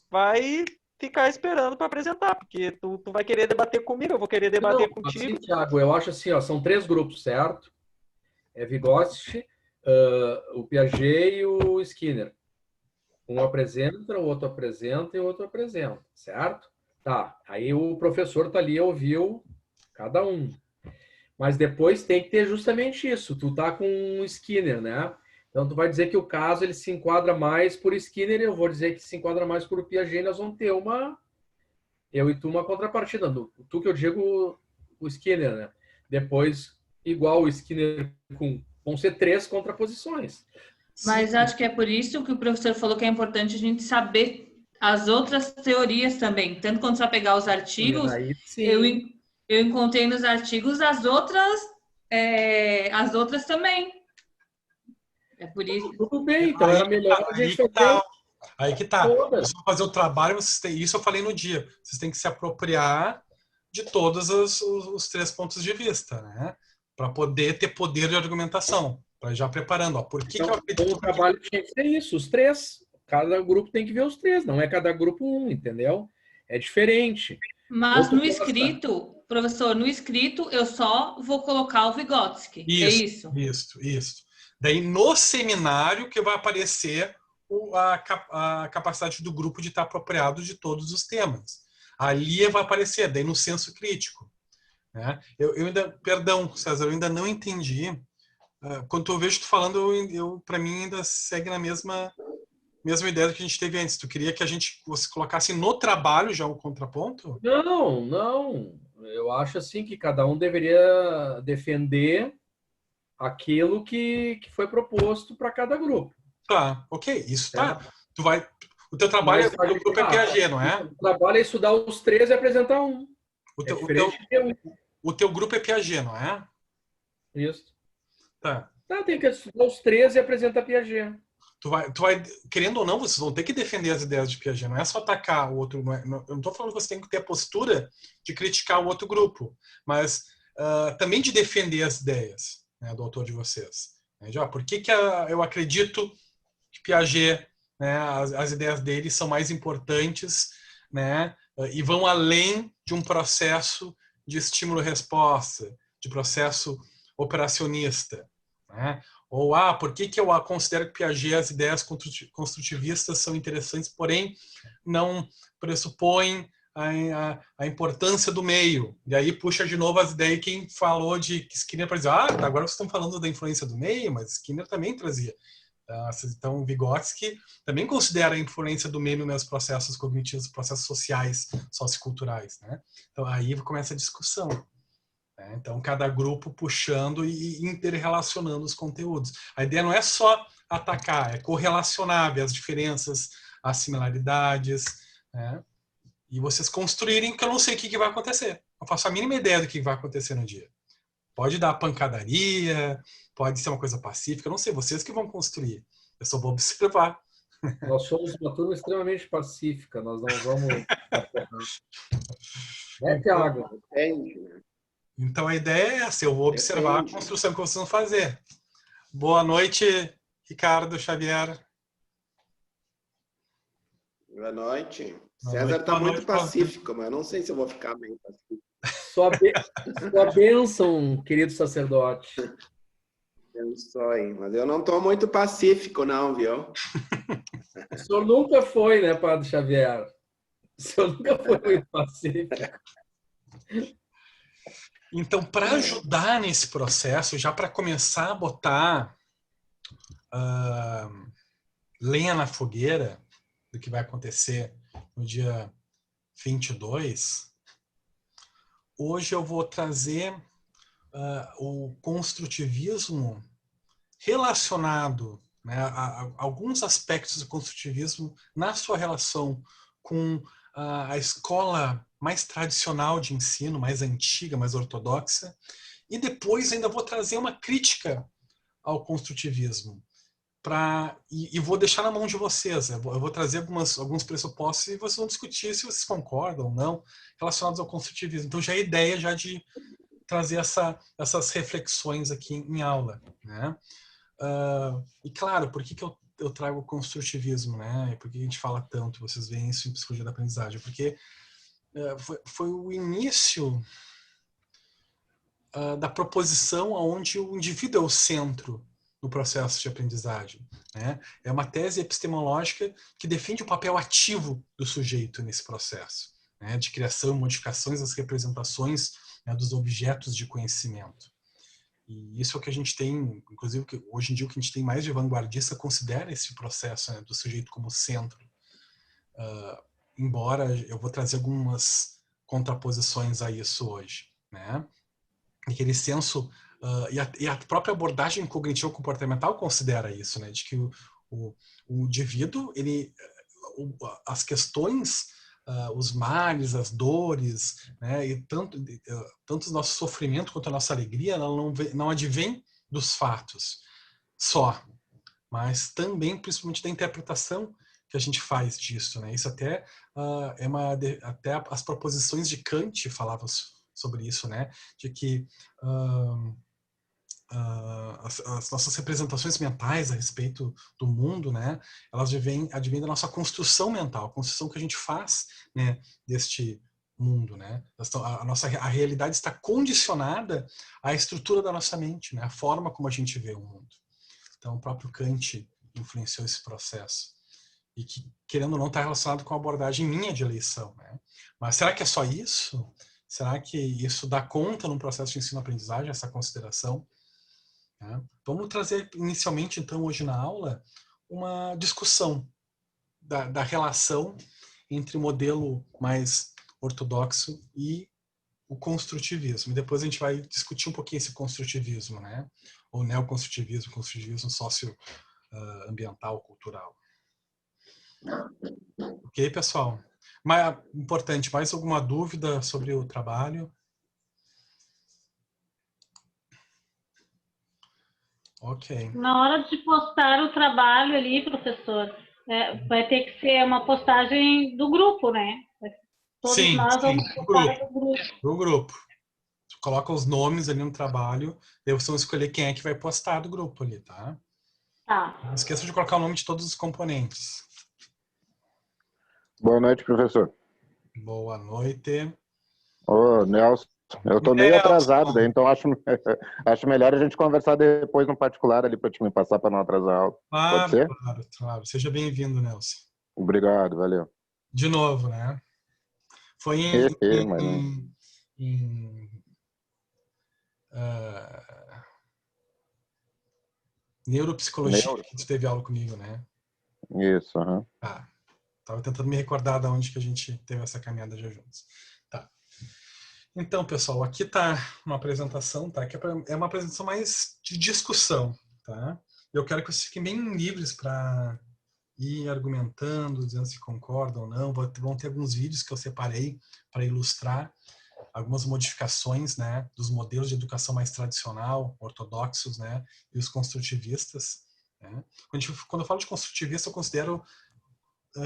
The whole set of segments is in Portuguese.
vai ficar esperando para apresentar, porque tu vai querer debater comigo, eu vou querer debater Não, assim, contigo. Thiago, eu acho assim, ó, são 3 grupos, certo? É Vygotsky, o Piaget e o Skinner. Um apresenta, o outro apresenta e o outro apresenta, certo? Tá, aí o professor tá ali, ouviu cada um. Mas depois tem que ter justamente isso. Tu tá com um Skinner, né? Então tu vai dizer que o caso ele se enquadra mais por Skinner, eu vou dizer que se enquadra mais por Piaget, nós vamos ter eu e tu uma contrapartida. Tu que eu digo o Skinner, né? Depois, igual o Skinner vão ser 3 contraposições. Mas acho que é por isso que o professor falou que é importante a gente saber as outras teorias também. Tanto quando você vai pegar os artigos, Aí eu, sim. eu encontrei nos artigos as outras também. É por isso. Tudo bem, então era melhor a gente fazer Aí que tá. todas. Vocês vão fazer o trabalho, vocês têm, isso eu falei no dia. Vocês têm que se apropriar de todos os 3 pontos de vista, né? Para poder ter poder de argumentação. Para já preparando. Ó, por que, Então, que eu acredito o trabalho tinha que ser isso, os 3. Cada grupo tem que ver os 3, não é cada grupo um, entendeu? É diferente. Mas no escrito, professor, no escrito eu só vou colocar o Vygotsky. É isso? Isso. Daí no seminário que vai aparecer a capacidade do grupo de estar apropriado de todos os temas. Ali vai aparecer, daí no senso crítico. Né? Perdão, César, eu ainda não entendi. Quando eu vejo tu falando, para mim ainda segue na mesma ideia que a gente teve antes. Tu queria que a gente colocasse no trabalho já um contraponto? Não. Eu acho assim que cada um deveria defender aquilo que foi proposto para cada grupo. Tá, ok, isso tá. O teu trabalho o teu grupo é Piaget, não é? O trabalho é estudar os 3 e apresentar um. O teu grupo é Piaget, não é? Isso. Tá. Tem que estudar os 3 e apresentar Piaget. Tu vai, querendo ou não, vocês vão ter que defender as ideias de Piaget. Não é só atacar o outro. Eu não estou falando que você tem que ter a postura de criticar o outro grupo, mas também de defender as ideias, né, do autor de vocês. Por que eu acredito que Piaget, né, as ideias dele são mais importantes, né, e vão além de um processo de estímulo-resposta, de processo operacionista, né? Ou, por que eu considero que Piaget, as ideias construtivistas são interessantes, porém não pressupõem a importância do meio. E aí puxa de novo as ideias quem falou de Skinner para dizer, agora vocês estão falando da influência do meio, mas Skinner também trazia. Então, Vygotsky também considera a influência do meio nos processos cognitivos, processos sociais, socioculturais, né? Então, aí começa a discussão. Né? Então, cada grupo puxando e interrelacionando os conteúdos. A ideia não é só atacar, é correlacionar, ver as diferenças, as similaridades, né? E vocês construírem, porque eu não sei o que vai acontecer. Não faço a mínima ideia do que vai acontecer no dia. Pode dar pancadaria, pode ser uma coisa pacífica, eu não sei, vocês que vão construir. Eu só vou observar. Nós somos uma turma extremamente pacífica, nós não vamos... Thiago? Então a ideia é essa, eu vou observar a construção que vocês vão fazer. Boa noite, Ricardo Xavier. Boa noite. César está muito pacífico, mas eu não sei se eu vou ficar bem pacífico. Sua bênção, querido sacerdote. Mas eu não estou muito pacífico, não, viu? O senhor nunca foi, né, Padre Xavier? O senhor nunca foi muito pacífico. Então, para ajudar nesse processo, já para começar a botar lenha na fogueira do que vai acontecer no dia 22, hoje eu vou trazer o construtivismo relacionado, né, a alguns aspectos do construtivismo na sua relação com a escola mais tradicional de ensino, mais antiga, mais ortodoxa, e depois ainda vou trazer uma crítica ao construtivismo. E vou deixar na mão de vocês. Eu vou trazer alguns pressupostos e vocês vão discutir se vocês concordam ou não relacionados ao construtivismo. Então já é ideia já de trazer essas reflexões aqui em aula. Né? E claro, por que eu eu trago o construtivismo, né? E por que a gente fala tanto? Vocês veem isso em psicologia da aprendizagem? Porque foi o início da proposição onde o indivíduo é o centro no processo de aprendizagem, né? É uma tese epistemológica que defende o papel ativo do sujeito nesse processo, né? De criação e modificações das representações, né, dos objetos de conhecimento. E isso é o que a gente tem, inclusive hoje em dia o que a gente tem mais de vanguardista considera esse processo, né, do sujeito como centro. Embora eu vou trazer algumas contraposições a isso hoje, né? Aquele senso e a própria abordagem cognitivo-comportamental considera isso, né? De que o indivíduo, as questões, os males, as dores, né? E tanto o nosso sofrimento quanto a nossa alegria, ela não advém dos fatos só, mas também, principalmente, da interpretação que a gente faz disso, né? Isso até até as proposições de Kant falavam sobre isso, né? De que as nossas representações mentais a respeito do mundo, né? Elas advêm da nossa construção mental, a construção que a gente faz, né, deste mundo, né? A realidade está condicionada à estrutura da nossa mente, né? A forma como a gente vê o mundo. Então, o próprio Kant influenciou esse processo. E que, querendo ou não, está relacionado com a abordagem minha de eleição, né? Mas será que é só isso? Será que isso dá conta num processo de ensino-aprendizagem, essa consideração? Né? Vamos trazer inicialmente, então, hoje na aula, uma discussão da relação entre o modelo mais ortodoxo e o construtivismo. E depois a gente vai discutir um pouquinho esse construtivismo, né? Ou neoconstrutivismo, construtivismo socioambiental, cultural. Ok, pessoal? Mas, importante, mais alguma dúvida sobre o trabalho? Ok. Na hora de postar o trabalho ali, professor, vai ter que ser uma postagem do grupo, né? Todos nós vamos postar do grupo. Tu coloca os nomes ali no trabalho, daí vocês vão escolher quem é que vai postar do grupo ali, tá? Tá. Não esqueça de colocar o nome de todos os componentes. Boa noite, professor. Boa noite. Ô, Nelson, eu tô meio atrasado, daí, então acho melhor a gente conversar depois no particular ali para te me passar para não atrasar a aula. Pode ser? Claro. Seja bem-vindo, Nelson. Obrigado, valeu. De novo, né? Foi neuropsicologia que tu teve aula comigo, né? Isso, aham. Tá. Tava tentando me recordar de onde que a gente teve essa caminhada já juntos. Tá. Então, pessoal, aqui tá uma apresentação, tá? Que é uma apresentação mais de discussão, tá? Eu quero que vocês fiquem bem livres para ir argumentando, dizendo se concordam ou não. Vão ter alguns vídeos que eu separei para ilustrar algumas modificações, né, dos modelos de educação mais tradicional, ortodoxos, né, e os construtivistas. Né? Quando eu falo de construtivista, eu considero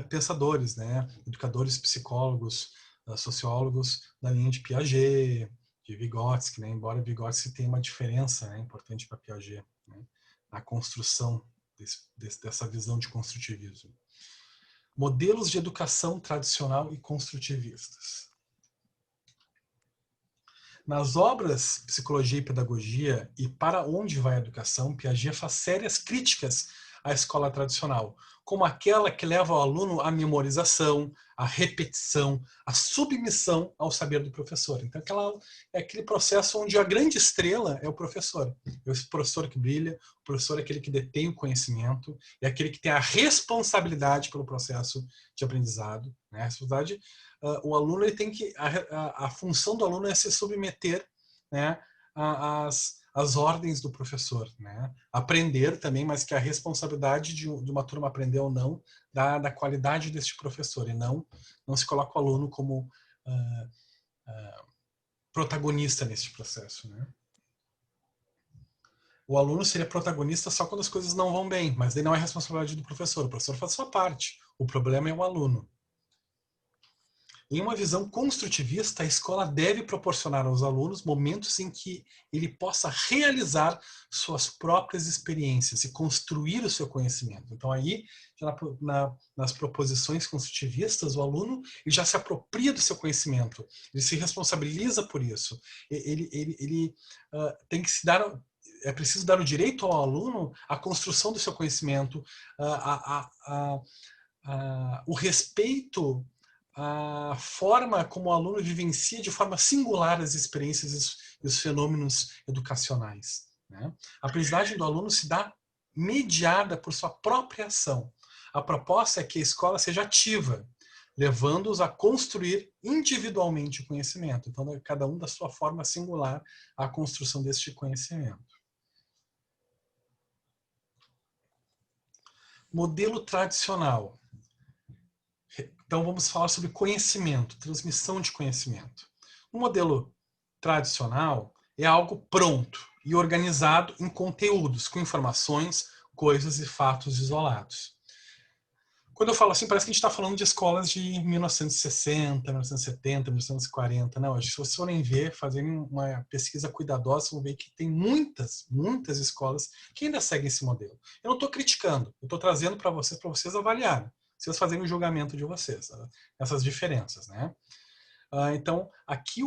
pensadores, né, educadores, psicólogos, sociólogos da linha de Piaget, de Vygotsky, né, embora Vygotsky tenha uma diferença, né, importante para Piaget, né, na construção dessa visão de construtivismo. Modelos de educação tradicional e construtivistas. Nas obras Psicologia e Pedagogia e Para Onde Vai a Educação, Piaget faz sérias críticas à escola tradicional, como aquela que leva o aluno à memorização, à repetição, à submissão ao saber do professor. Então, é aquele processo onde a grande estrela é o professor. É o professor que brilha, o professor é aquele que detém o conhecimento, é aquele que tem a responsabilidade pelo processo de aprendizado. Né? A responsabilidade, o aluno ele tem que... A função do aluno é se submeter, né, às ordens do professor, né? Aprender também, mas que a responsabilidade de uma turma aprender ou não da qualidade deste professor, e não se coloca o aluno como protagonista neste processo, né? O aluno seria protagonista só quando as coisas não vão bem, mas daí não é responsabilidade do professor. O professor faz a sua parte. O problema é o aluno. Em uma visão construtivista, a escola deve proporcionar aos alunos momentos em que ele possa realizar suas próprias experiências e construir o seu conhecimento. Então, aí, nas proposições construtivistas, o aluno ele já se apropria do seu conhecimento, ele se responsabiliza por isso. Ele tem que se dar... É preciso dar o direito ao aluno à construção do seu conhecimento, o respeito à forma como o aluno vivencia de forma singular as experiências e os fenômenos educacionais, né? A aprendizagem do aluno se dá mediada por sua própria ação. A proposta é que a escola seja ativa, levando-os a construir individualmente o conhecimento. Então, cada um da sua forma singular a construção deste conhecimento. Modelo tradicional. Então, vamos falar sobre conhecimento, transmissão de conhecimento. O modelo tradicional é algo pronto e organizado em conteúdos, com informações, coisas e fatos isolados. Quando eu falo assim, parece que a gente está falando de escolas de 1960, 1970, 1940. Não, se vocês forem ver, fazerem uma pesquisa cuidadosa, vão ver que tem muitas escolas que ainda seguem esse modelo. Eu não estou criticando, eu estou trazendo para vocês avaliarem. Vocês fazerem o julgamento de vocês, essas diferenças, né? Então, aqui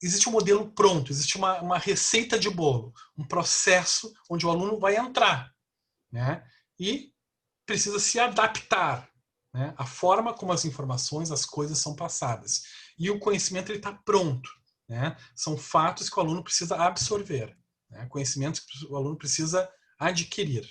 existe um modelo pronto, existe uma receita de bolo, um processo onde o aluno vai entrar, né? E precisa se adaptar, né? A forma como as informações, as coisas são passadas. E o conhecimento está pronto, né? São fatos que o aluno precisa absorver, né? Conhecimentos que o aluno precisa adquirir.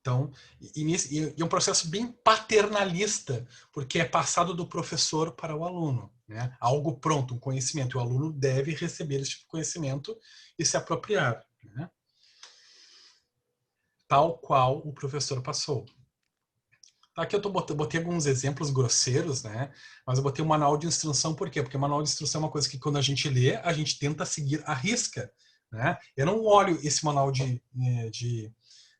Então, e é um processo bem paternalista, porque é passado do professor para o aluno, né? Algo pronto, um conhecimento. O aluno deve receber esse tipo de conhecimento e se apropriar, né? Tal qual o professor passou. Aqui eu botei alguns exemplos grosseiros, né? Mas eu botei um manual de instrução, por quê? Porque o manual de instrução é uma coisa que quando a gente lê, a gente tenta seguir à risca, né? Eu não olho esse manual de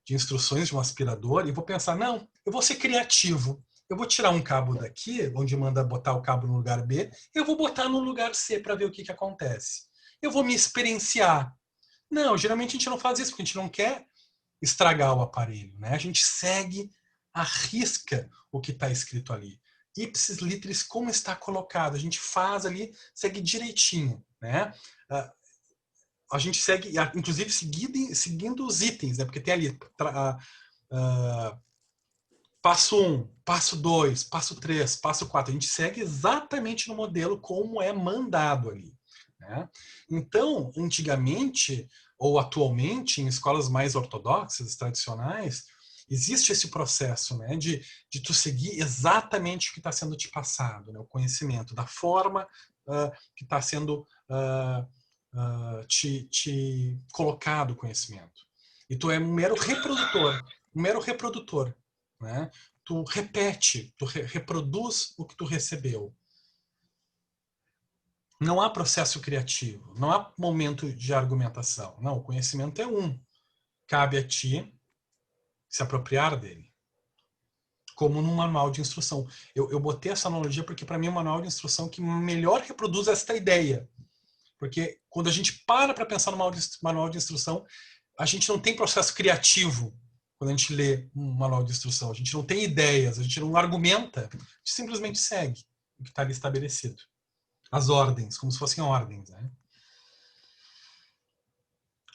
instruções de um aspirador e vou pensar, não, eu vou ser criativo. Eu vou tirar um cabo daqui, onde manda botar o cabo no lugar B, eu vou botar no lugar C para ver o que acontece. Eu vou me experienciar. Não, geralmente a gente não faz isso, porque a gente não quer estragar o aparelho, né? A gente segue à risca o que está escrito ali. Ipsis literis, como está colocado. A gente faz ali, segue direitinho, né? A gente segue, inclusive, seguindo os itens, né? Porque tem ali passo 1, passo 2, passo 3, passo 4. A gente segue exatamente no modelo como é mandado ali, né? Então, antigamente, ou atualmente, em escolas mais ortodoxas, tradicionais, existe esse processo, né, de tu seguir exatamente o que está sendo te passado, né, o conhecimento, da forma que está sendo te colocado o conhecimento. E tu é um mero reprodutor, né? Tu repete, tu reproduz o que tu recebeu. Não há processo criativo, não há momento de argumentação. Não, o conhecimento é um. Cabe a ti se apropriar dele. Como num manual de instrução. Eu botei essa analogia porque para mim é um manual de instrução que melhor reproduz esta ideia. Porque quando a gente para pensar no manual de instrução, a gente não tem processo criativo quando a gente lê um manual de instrução. A gente não tem ideias, a gente não argumenta, a gente simplesmente segue o que está ali estabelecido. As ordens, como se fossem ordens, né?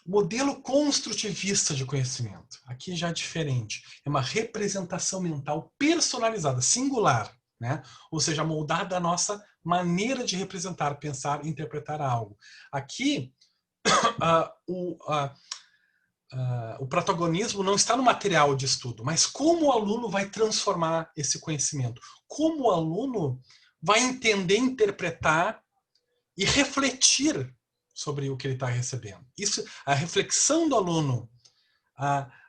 Modelo construtivista de conhecimento. Aqui já é diferente. É uma representação mental personalizada, singular, né? Ou seja, moldada à nossa maneira de representar, pensar e interpretar algo. Aqui, o protagonismo não está no material de estudo, mas como o aluno vai transformar esse conhecimento. Como o aluno vai entender, interpretar e refletir sobre o que ele está recebendo. Isso, a reflexão do aluno,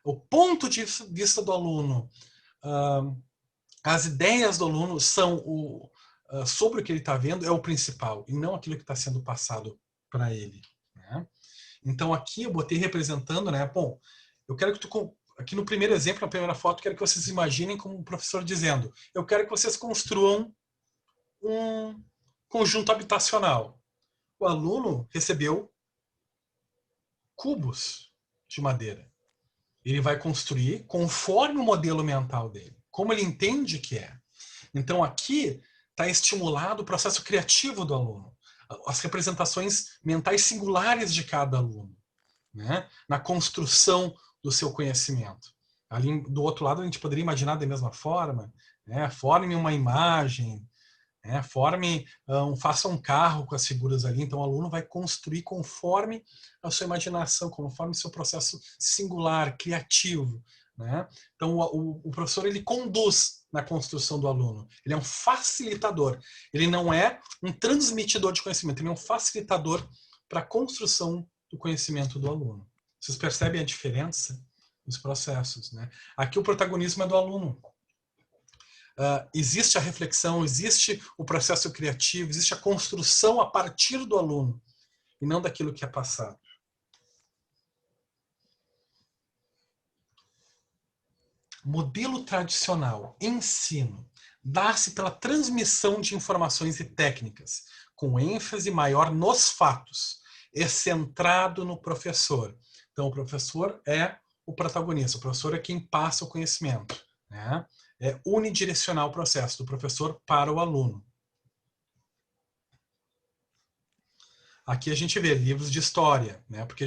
o ponto de vista do aluno, as ideias do aluno são sobre o que ele está vendo é o principal, e não aquilo que está sendo passado para ele, né? Então aqui eu botei representando, né? Bom, eu quero que tu aqui no primeiro exemplo, na primeira foto, quero que vocês imaginem como um professor dizendo: eu quero que vocês construam um conjunto habitacional. O aluno recebeu cubos de madeira. Ele vai construir conforme o modelo mental dele, como ele entende que é. Então aqui está estimulado o processo criativo do aluno, as representações mentais singulares de cada aluno, né? Na construção do seu conhecimento. Ali do outro lado a gente poderia imaginar da mesma forma, né? Forme uma imagem, né? Faça um carro com as figuras ali. Então o aluno vai construir conforme a sua imaginação, conforme o seu processo singular, criativo, né? Então o professor, ele conduz na construção do aluno. Ele é um facilitador. Ele não é um transmitidor de conhecimento. Ele é um facilitador para a construção do conhecimento do aluno. Vocês percebem a diferença nos processos, né? Aqui o protagonismo é do aluno. Existe a reflexão, existe o processo criativo, existe a construção a partir do aluno e não daquilo que é passado. Modelo tradicional, ensino, dá-se pela transmissão de informações e técnicas, com ênfase maior nos fatos, é centrado no professor. Então, o professor é o protagonista, o professor é quem passa o conhecimento, né? É unidirecional o processo, do professor para o aluno. Aqui a gente vê livros de história, né? Porque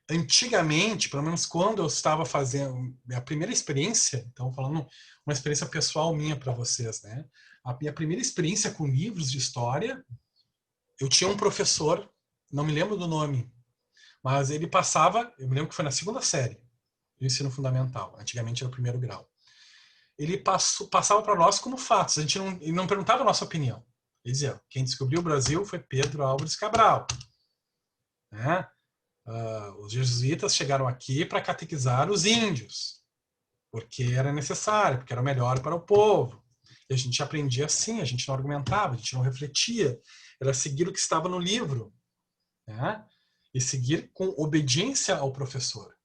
antigamente, pelo menos quando eu estava fazendo a primeira experiência, então falando uma experiência pessoal minha para vocês, né? A minha primeira experiência com livros de história, eu tinha um professor, não me lembro do nome, mas ele passava, eu me lembro que foi na segunda série do ensino fundamental, antigamente era o primeiro grau. Ele passava para nós como fatos, ele não perguntava a nossa opinião. Ele dizia: quem descobriu o Brasil foi Pedro Álvares Cabral, né? Os jesuítas chegaram aqui para catequizar os índios, porque era necessário, porque era o melhor para o povo. E a gente aprendia assim, a gente não argumentava, a gente não refletia, era seguir o que estava no livro, né? E seguir com obediência ao professor.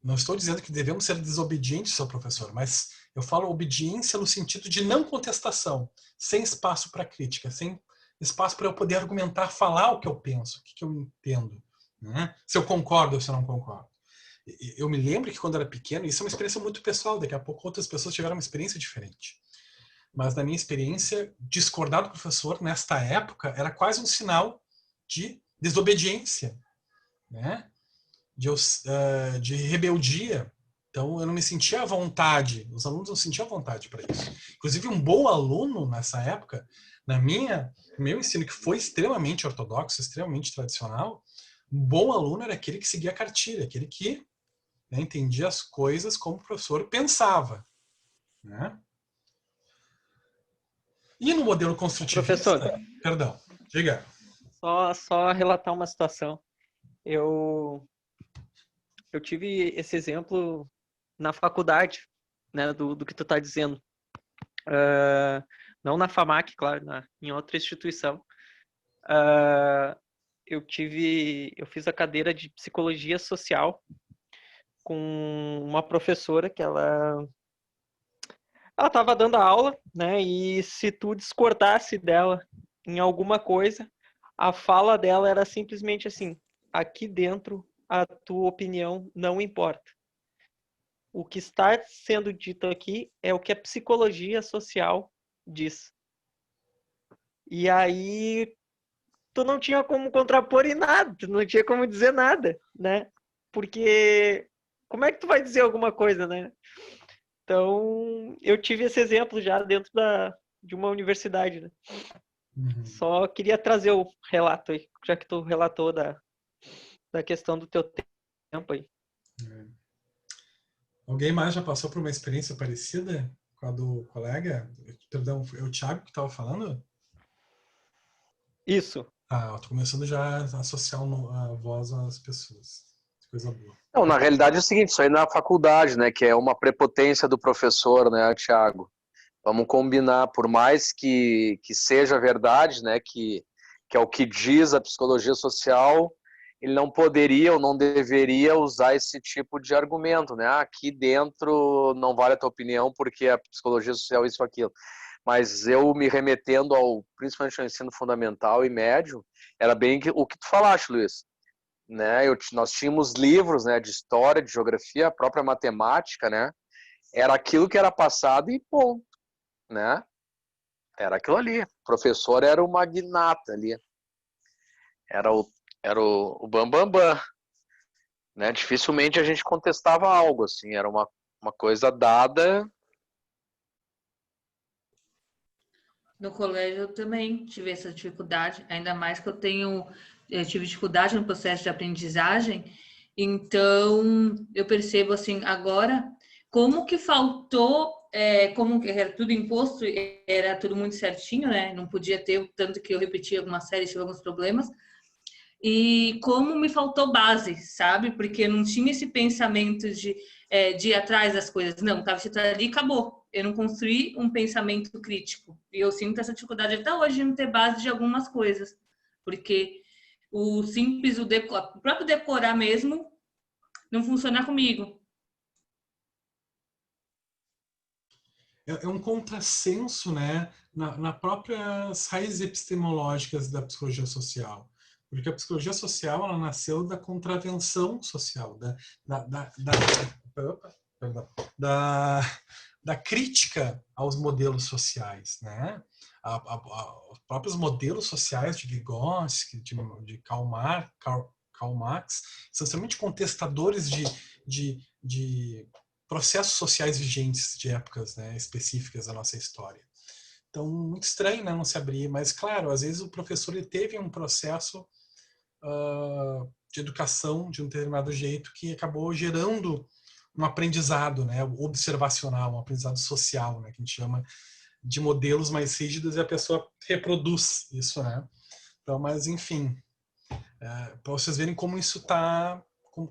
Não estou dizendo que devemos ser desobedientes ao professor, mas eu falo obediência no sentido de não contestação, sem espaço para crítica, sem espaço para eu poder argumentar, falar o que eu penso, o que eu entendo, né? Se eu concordo ou se eu não concordo. Eu me lembro que quando eu era pequeno, isso é uma experiência muito pessoal, daqui a pouco outras pessoas tiveram uma experiência diferente. Mas na minha experiência, discordar do professor nesta época era quase um sinal de desobediência, né? De rebeldia. Então eu não me sentia à vontade, os alunos não sentiam à vontade para isso. Inclusive um bom aluno nessa época, no meu ensino, que foi extremamente ortodoxo, extremamente tradicional, um bom aluno era aquele que seguia a cartilha, aquele que, né, entendia as coisas como o professor pensava, né? E no modelo construtivista... Professor, perdão, diga. Só relatar uma situação. Eu tive esse exemplo na faculdade, né, do que tu está dizendo. Não na FAMAC, claro, em outra instituição. Eu fiz a cadeira de psicologia social com uma professora que ela estava dando aula, né, e se tu discordasse dela em alguma coisa, a fala dela era simplesmente assim: aqui dentro a tua opinião não importa. O que está sendo dito aqui é o que a psicologia social diz. E aí tu não tinha como contrapor em nada, tu não tinha como dizer nada, né? Porque como é que tu vai dizer alguma coisa, né? Então, eu tive esse exemplo já dentro de uma universidade, né? Uhum. Só queria trazer o relato aí, já que tu relatou da questão do teu tempo aí. Alguém mais já passou por uma experiência parecida com a do colega? Perdão, é o Thiago que estava falando? Isso. Eu tô começando já a associar a voz às pessoas. Coisa boa. Não, na realidade é o seguinte, isso aí na faculdade, né, que é uma prepotência do professor, né, Thiago? Vamos combinar, por mais que seja verdade, né, que é o que diz a psicologia social, ele não poderia ou não deveria usar esse tipo de argumento, né? Aqui dentro não vale a tua opinião porque a psicologia social isso ou aquilo. Mas eu me remetendo principalmente ao ensino fundamental e médio, era bem o que tu falaste, Luiz. Né? Nós tínhamos livros, né, de história, de geografia, a própria matemática, né? Era aquilo que era passado e ponto, né? Era aquilo ali. O professor era o magnata ali. Era o bam, né? Dificilmente a gente contestava algo, assim. Era uma coisa dada. No colégio eu também tive essa dificuldade, ainda mais que eu tive dificuldade no processo de aprendizagem, então eu percebo assim, agora, como que faltou, como que era tudo imposto, era tudo muito certinho, né? Não podia ter, tanto que eu repeti algumas séries, tive alguns problemas, e como me faltou base, sabe? Porque não tinha esse pensamento de ir atrás das coisas. Não, estava escrito ali e acabou. Eu não construí um pensamento crítico. E eu sinto essa dificuldade até hoje de não ter base de algumas coisas. Porque o simples, o próprio decorar mesmo, não funciona comigo. É um contrassenso, né, nas próprias raízes epistemológicas da psicologia social. Porque a psicologia social ela nasceu da contravenção social, da crítica aos modelos sociais, né? Os próprios modelos sociais de Vygotsky, de Karl Marx, são extremamente contestadores de processos sociais vigentes de épocas, né, específicas da nossa história. Então, muito estranho, né, não se abrir, mas, claro, às vezes o professor ele teve um processo de educação de um determinado jeito que acabou gerando um aprendizado, né, observacional, um aprendizado social, né, que a gente chama de modelos mais rígidos, e a pessoa reproduz isso, né. Então, mas, enfim, para vocês verem como isso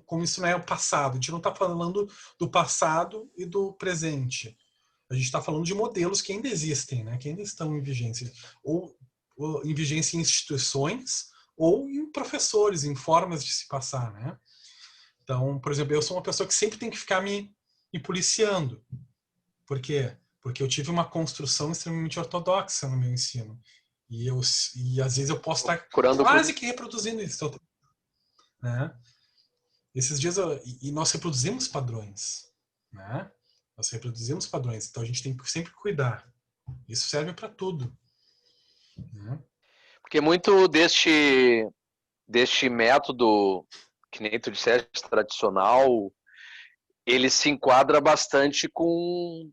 como isso não é o passado. A gente não está falando do passado e do presente. A gente está falando de modelos que ainda existem, né, que ainda estão em vigência. Ou em vigência em instituições, ou em professores, em formas de se passar, né? Então, por exemplo, eu sou uma pessoa que sempre tem que ficar me policiando. Por quê? Porque eu tive uma construção extremamente ortodoxa no meu ensino. E às vezes eu posso estar quase que reproduzindo isso. Né? Esses dias, e nós reproduzimos padrões. Né? Nós reproduzimos padrões. Então a gente tem que sempre cuidar. Isso serve para tudo. Né? Porque muito deste método, que nem tu disseste, tradicional, ele se enquadra bastante com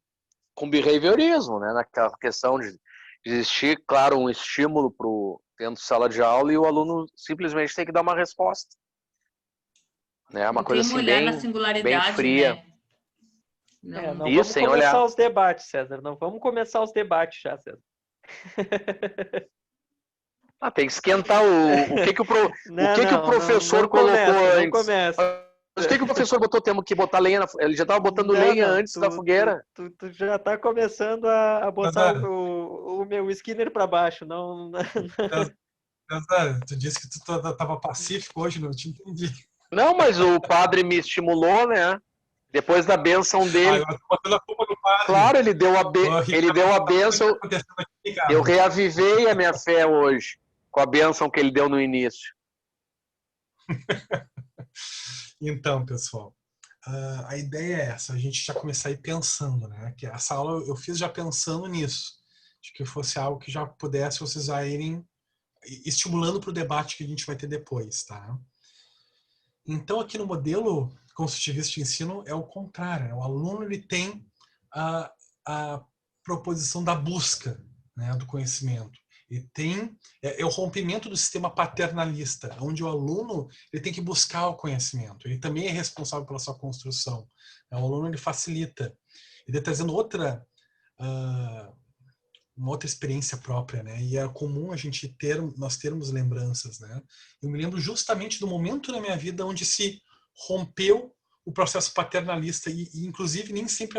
behaviorismo, né? Naquela questão de existir, claro, um estímulo dentro de sala de aula e o aluno simplesmente tem que dar uma resposta. Né? Uma coisa assim bem fria. Né? Não vamos começar os debates, César. Não vamos começar os debates já, César. Tem que esquentar o que o professor colocou antes. Não começa. Mas o que o professor botou? Temos que botar lenha. Ele já estava botando lenha antes da fogueira. Tu já está começando a botar o meu Skinner para baixo. Não. Tu disse que tu estava pacífico hoje, não te entendi. Não, mas o padre me estimulou, né? Depois da bênção dele. Eu tô botando a culpa no padre. Claro, ele deu a bênção. Eu reavivei a minha fé hoje com a bênção que ele deu no início. Então, pessoal, a ideia é essa, a gente já começar a ir pensando, né? Que essa aula eu fiz já pensando nisso, de que fosse algo que já pudesse vocês já irem estimulando para o debate que a gente vai ter depois, tá? Então, aqui no modelo construtivista de ensino é o contrário, né? O aluno ele tem a proposição da busca, né, do conhecimento. E tem o rompimento do sistema paternalista, onde o aluno ele tem que buscar o conhecimento. Ele também é responsável pela sua construção. O aluno ele facilita. Ele está trazendo uma outra experiência própria, né? E é comum a gente nós termos lembranças, né? Eu me lembro justamente do momento na minha vida onde se rompeu o processo paternalista e inclusive nem sempre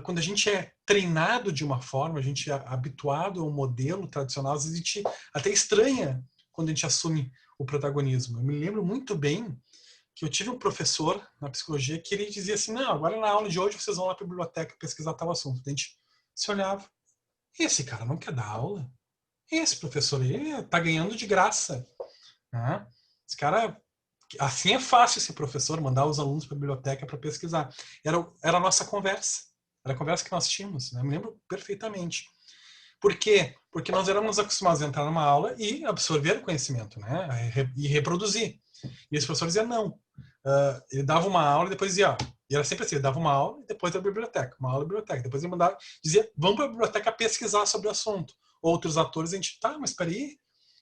quando a gente é treinado de uma forma, a gente é habituado a um modelo tradicional, às vezes a gente até estranha quando a gente assume o protagonismo. Eu me lembro muito bem que eu tive um professor na psicologia que ele dizia assim, não, agora na aula de hoje vocês vão lá para a biblioteca pesquisar tal assunto. A gente se olhava, esse cara não quer dar aula? Esse professor aí tá ganhando de graça. Né? Esse cara... Assim é fácil ser professor, mandar os alunos para a biblioteca para pesquisar. Era a nossa conversa. Era a conversa que nós tínhamos. Né? Eu me lembro perfeitamente. Por quê? Porque nós éramos acostumados a entrar numa aula e absorver o conhecimento, né? E reproduzir. E esse professor dizia não. Ele dava uma aula e depois dizia... E era sempre assim, ele dava uma aula e depois da biblioteca. Uma aula da biblioteca. Depois ele mandava, dizia, vamos para a biblioteca pesquisar sobre o assunto. Outros atores, a gente, tá, mas peraí,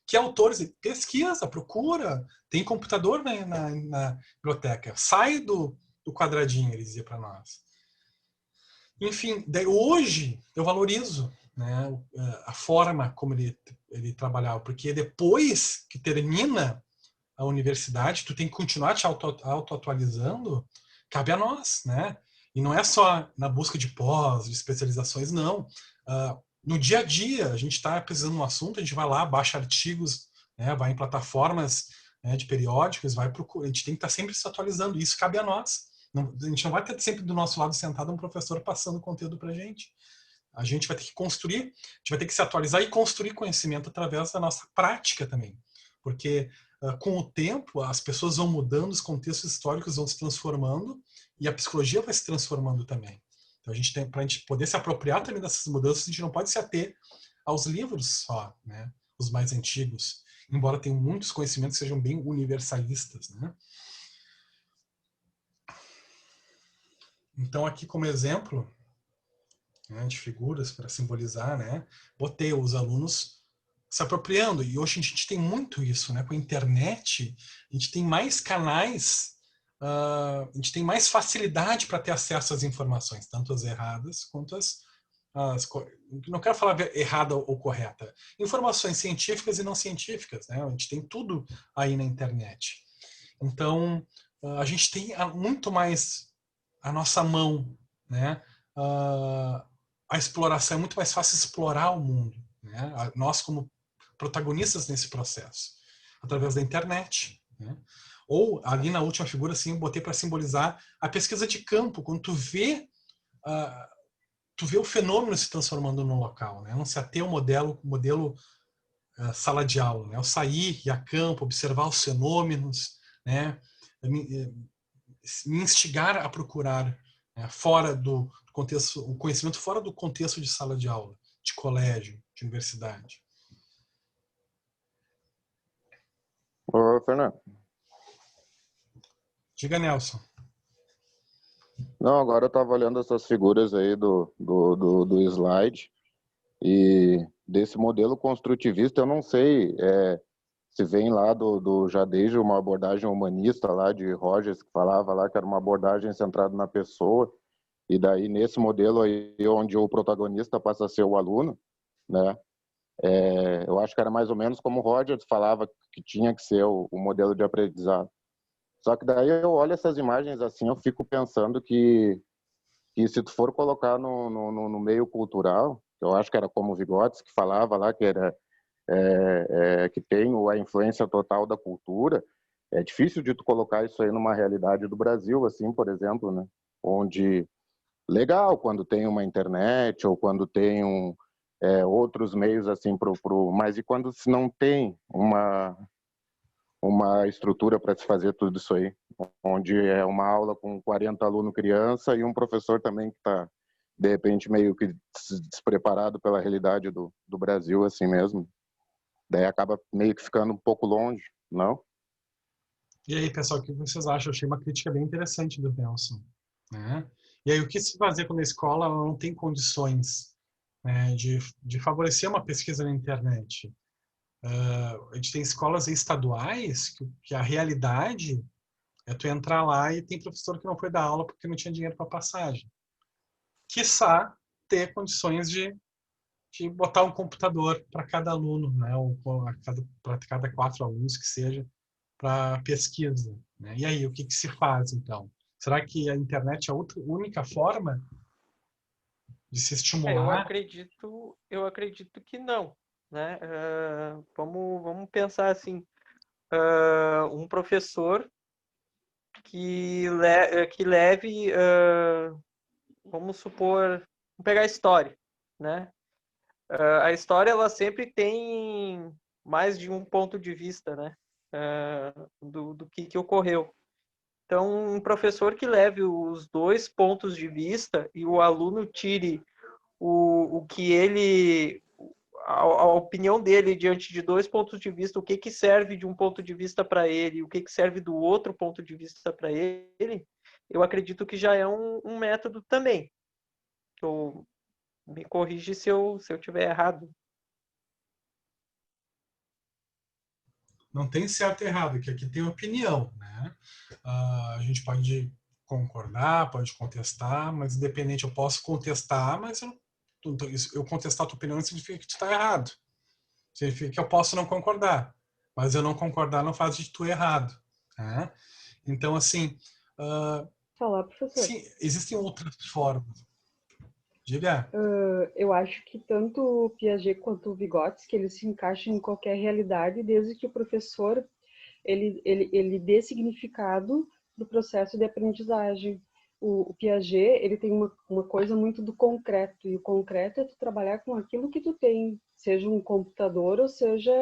que autores? Pesquisa, procura. Tem computador na biblioteca. Sai do quadradinho, ele dizia para nós. Enfim, daí hoje eu valorizo, né, a forma como ele trabalhava, porque depois que termina a universidade, tu tem que continuar te auto-atualizando, cabe a nós, né? E não é só na busca de pós, de especializações, não. No dia a dia, a gente está pesquisando um assunto, a gente vai lá, baixa artigos, né, vai em plataformas, né, de periódicos, vai procurar, a gente tem que estar sempre se atualizando, e isso cabe a nós. A gente não vai ter sempre do nosso lado sentado um professor passando conteúdo para a gente. A gente vai ter que construir, a gente vai ter que se atualizar e construir conhecimento através da nossa prática também. Porque com o tempo as pessoas vão mudando, os contextos históricos vão se transformando e a psicologia vai se transformando também. Então a gente tem, para a gente poder se apropriar também dessas mudanças, a gente não pode se ater aos livros só, né? Os mais antigos, embora tenham muitos conhecimentos que sejam bem universalistas, né? Então aqui como exemplo, né, de figuras para simbolizar, né, botei os alunos se apropriando, e hoje a gente tem muito isso, né, com a internet, a gente tem mais canais, a gente tem mais facilidade para ter acesso às informações, tanto as erradas quanto as não quero falar errada ou correta, informações científicas e não científicas, né, a gente tem tudo aí na internet. Então, a gente tem muito mais a nossa mão, né, a exploração, é muito mais fácil explorar o mundo, né? Nós como protagonistas nesse processo, através da internet, né? Ou ali na última figura, assim, eu botei para simbolizar a pesquisa de campo, quando tu vê o fenômeno se transformando no local, né? Não se ater ao modelo sala de aula, né? Eu sair e a campo, observar os fenômenos, né? Me instigar a procurar, né, fora do contexto, o conhecimento fora do contexto de sala de aula, de colégio, de universidade. Ô, Fernando. Diga, Nelson. Não, agora eu estava olhando essas figuras aí do slide e desse modelo construtivista, eu não sei se vem lá já desde uma abordagem humanista lá de Rogers, que falava lá que era uma abordagem centrada na pessoa, e daí nesse modelo aí onde o protagonista passa a ser o aluno, né? Eu acho que era mais ou menos como o Rogers falava que tinha que ser o modelo de aprendizado. Só que daí eu olho essas imagens assim, eu fico pensando que se tu for colocar no meio cultural, eu acho que era como o Vygotsky que falava lá, que era que tem a influência total da cultura, é difícil de tu colocar isso aí numa realidade do Brasil, assim, por exemplo, né? Onde, legal, quando tem uma internet ou quando tem outros meios, assim, mas e quando se não tem uma estrutura para se fazer tudo isso aí? Onde é uma aula com 40 alunos criança e um professor também que está, de repente, meio que despreparado pela realidade do Brasil, assim mesmo. Daí acaba meio que ficando um pouco longe, não? E aí, pessoal, o que vocês acham? Eu achei uma crítica bem interessante do Nelson, né? E aí, o que se fazer quando a escola não tem condições, né, de favorecer uma pesquisa na internet? A gente tem escolas estaduais que a realidade é tu entrar lá e tem professor que não foi dar aula porque não tinha dinheiro para passagem. Quiçá ter condições de botar um computador para cada aluno, né? Ou para cada 4 alunos que seja, para pesquisa, né? E aí, o que se faz, então? Será que a internet é a única forma de se estimular? Eu acredito que não, né? Vamos pensar assim, um professor que leve, vamos supor, vamos pegar a história, né? A história, ela sempre tem mais de um ponto de vista, né? Do que ocorreu. Então, um professor que leve os dois pontos de vista e o aluno tire o que ele... A opinião dele diante de dois pontos de vista, o que serve de um ponto de vista para ele, o que serve do outro ponto de vista para ele, eu acredito que já é um método também. Então, me corrige se eu tiver errado. Não tem certo e errado, que aqui tem opinião, né? A gente pode concordar, pode contestar, mas independente, eu posso contestar, mas eu contestar a tua opinião não significa que tu está errado. Significa que eu posso não concordar, mas eu não concordar não faz de tu errado. Né? Então, assim... Falar, professor. Sim, existem outras formas. Diga. Eu acho que tanto o Piaget quanto o Vygotsky, eles se encaixam em qualquer realidade, desde que o professor ele dê significado do processo de aprendizagem. O Piaget, ele tem uma coisa muito do concreto, e o concreto é tu trabalhar com aquilo que tu tem, seja um computador ou seja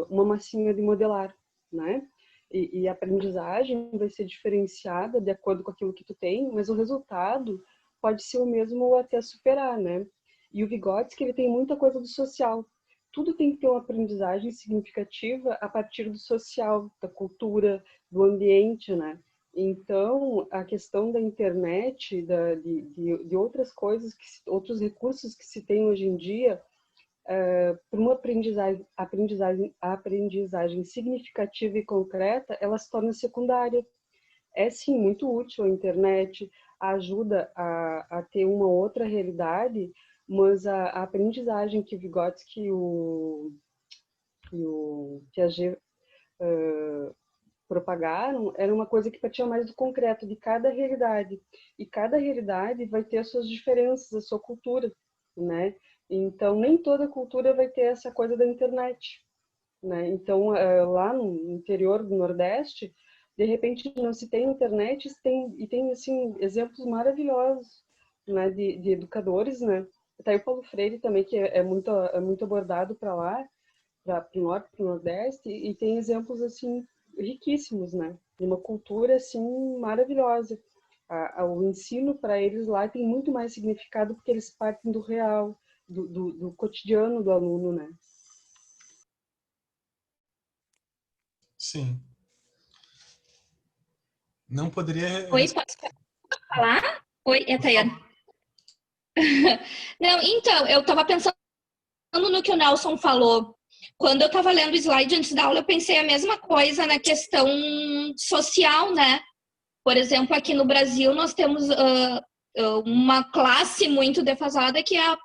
uma massinha de modelar, né? E a aprendizagem vai ser diferenciada de acordo com aquilo que tu tem, mas o resultado pode ser o mesmo ou até superar, né? E o Vygotsky, ele tem muita coisa do social. Tudo tem que ter uma aprendizagem significativa a partir do social, da cultura, do ambiente, né? Então, a questão da internet, de outras coisas, outros recursos que se tem hoje em dia, para uma aprendizagem significativa e concreta, ela se torna secundária. É sim muito útil a internet, ajuda a ter uma outra realidade, mas a aprendizagem que Vygotsky e o Piaget propagaram era uma coisa que partia mais do concreto, de cada realidade. E cada realidade vai ter as suas diferenças, a sua cultura, né? Então, nem toda cultura vai ter essa coisa da internet, né? Então, lá no interior do Nordeste, de repente não se tem internet e tem assim exemplos maravilhosos, né, de educadores, né? Tá aí o Paulo Freire também, que é muito abordado para lá, para o norte, para o nordeste, e tem exemplos assim riquíssimos, né? De uma cultura assim maravilhosa. O ensino para eles lá tem muito mais significado porque eles partem do real, do cotidiano do aluno, né? Sim. Não poderia... Oi, posso falar? Oi, é a Tayana. Não, então, eu estava pensando no que o Nelson falou. Quando eu estava lendo o slide antes da aula, eu pensei a mesma coisa na questão social, né? Por exemplo, aqui no Brasil, nós temos uma classe muito defasada que é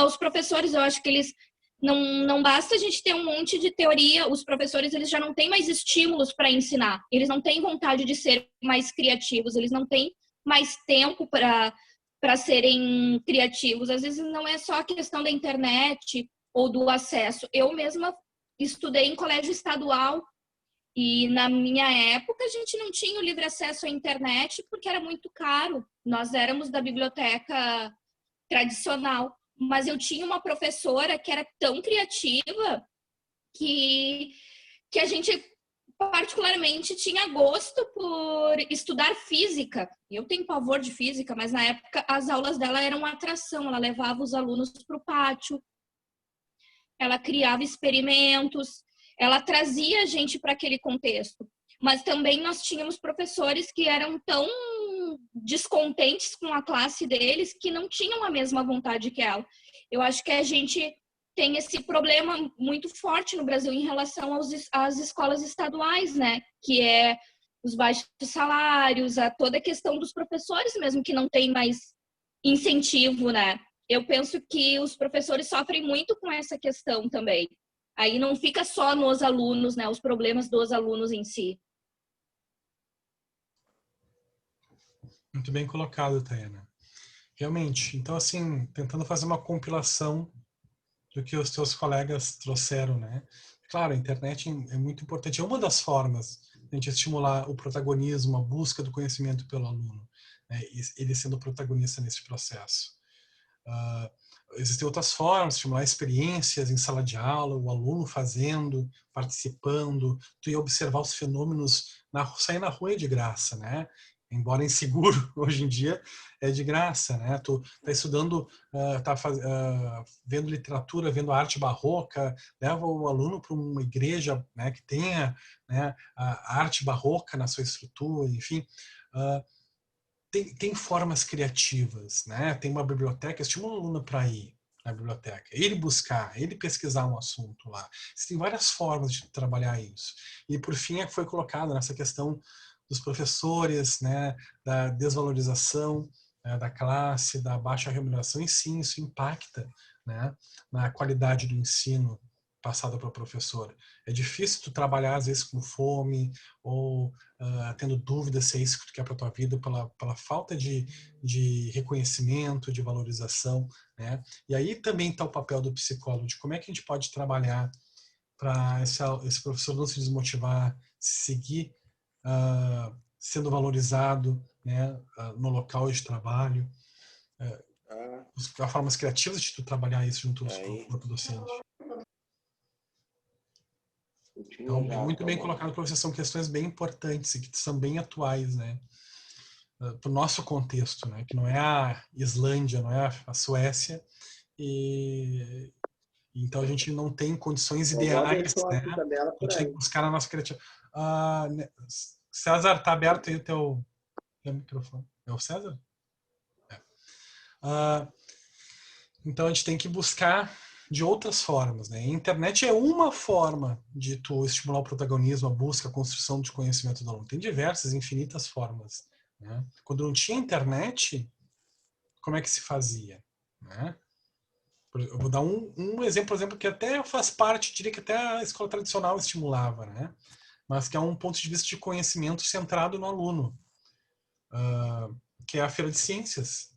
os professores. Eu acho que eles... Não basta a gente ter um monte de teoria, os professores eles já não têm mais estímulos para ensinar, eles não têm vontade de ser mais criativos, eles não têm mais tempo para serem criativos. Às vezes não é só a questão da internet ou do acesso. Eu mesma estudei em colégio estadual e na minha época a gente não tinha o livre acesso à internet porque era muito caro, nós éramos da biblioteca tradicional. Mas eu tinha uma professora que era tão criativa que a gente particularmente tinha gosto por estudar física. Eu tenho pavor de física, mas na época as aulas dela eram uma atração. Ela levava os alunos para o pátio, ela criava experimentos, ela trazia a gente para aquele contexto. Mas também nós tínhamos professores que eram tão descontentes com a classe deles que não tinham a mesma vontade que ela. Eu acho que a gente tem esse problema muito forte no Brasil em relação às escolas estaduais, né? Que é os baixos salários, a toda a questão dos professores mesmo que não tem mais incentivo, né? Eu penso que os professores sofrem muito com essa questão também. Aí não fica só nos alunos, né? Os problemas dos alunos em si. Muito bem colocado, Tayana. Realmente. Então, assim, tentando fazer uma compilação do que os teus colegas trouxeram, né? claro, a internet é muito importante. É uma das formas de a gente estimular o protagonismo, a busca do conhecimento pelo aluno, né? Ele sendo protagonista nesse processo. Existem outras formas, estimular experiências em sala de aula, o aluno fazendo, participando, tu ia observar os fenômenos, sair na rua é de graça, né? Embora inseguro, hoje em dia é de graça, né? Tu tá estudando, vendo literatura, vendo arte barroca, leva o aluno para uma igreja, né, que tenha, né, a arte barroca na sua estrutura, enfim. Tem formas criativas, né? Tem uma biblioteca, estimula o aluno para ir na biblioteca, ele buscar, ele pesquisar um assunto lá. Tem várias formas de trabalhar isso. E por fim foi colocado nessa questão dos professores, né, da desvalorização, né, da classe, da baixa remuneração, e sim, isso impacta, né, na qualidade do ensino passado para o professor. É difícil tu trabalhar, às vezes, com fome ou tendo dúvidas se é isso que tu quer para a tua vida, pela falta de reconhecimento, de valorização, né? E aí também está o papel do psicólogo, de como é que a gente pode trabalhar para esse professor não se desmotivar, seguir sendo valorizado, né, no local de trabalho. Há formas criativas de tu trabalhar isso junto ao corpo docente. Então, muito bem colocado, professor. São questões bem importantes e que são bem atuais, né? Para o nosso contexto, né? Que não é a Islândia, não é a Suécia. E então a gente não tem condições ideais, né? A gente tem que buscar na nossa criatividade. César, tá aberto aí o teu microfone. É o César? Então a gente tem que buscar de outras formas, né? A internet é uma forma de tu estimular o protagonismo, a busca, a construção de conhecimento do aluno. Tem diversas, infinitas formas, né? Quando não tinha internet, como é que se fazia, né? Eu vou dar um exemplo que até faz parte, diria que até a escola tradicional estimulava, né? Mas que é um ponto de vista de conhecimento centrado no aluno, que é a feira de ciências,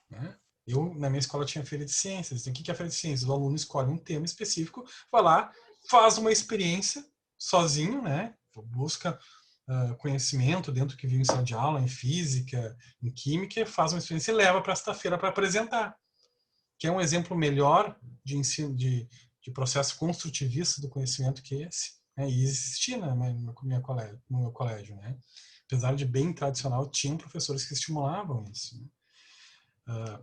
né? Eu, na minha escola, tinha feira de ciências. O que é a feira de ciências? O aluno escolhe um tema específico, vai lá, faz uma experiência sozinho, né? Busca conhecimento dentro do que viu em sala de aula, em física, em química, faz uma experiência e leva para esta feira para apresentar. Que é um exemplo melhor de ensino, de processo construtivista do conhecimento que esse. Né? E existia no meu colégio, né? Apesar de bem tradicional, tinham professores que estimulavam isso, né?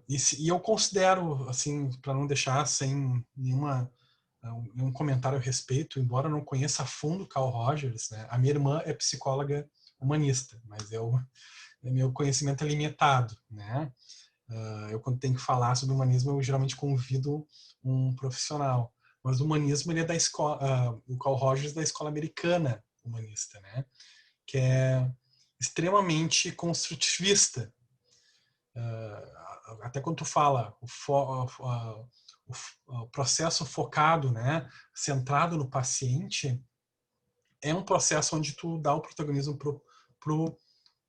E eu considero, assim, para não deixar sem nenhum comentário a respeito, embora eu não conheça a fundo Carl Rogers, né? A minha irmã é psicóloga humanista, mas meu conhecimento é limitado, né? Eu, quando tenho que falar sobre humanismo, eu geralmente convido um profissional. Mas o humanismo, ele é da escola, o Carl Rogers da escola americana humanista, né? Que é extremamente construtivista. Até quando tu fala o processo focado, né, centrado no paciente, é um processo onde tu dá o protagonismo pro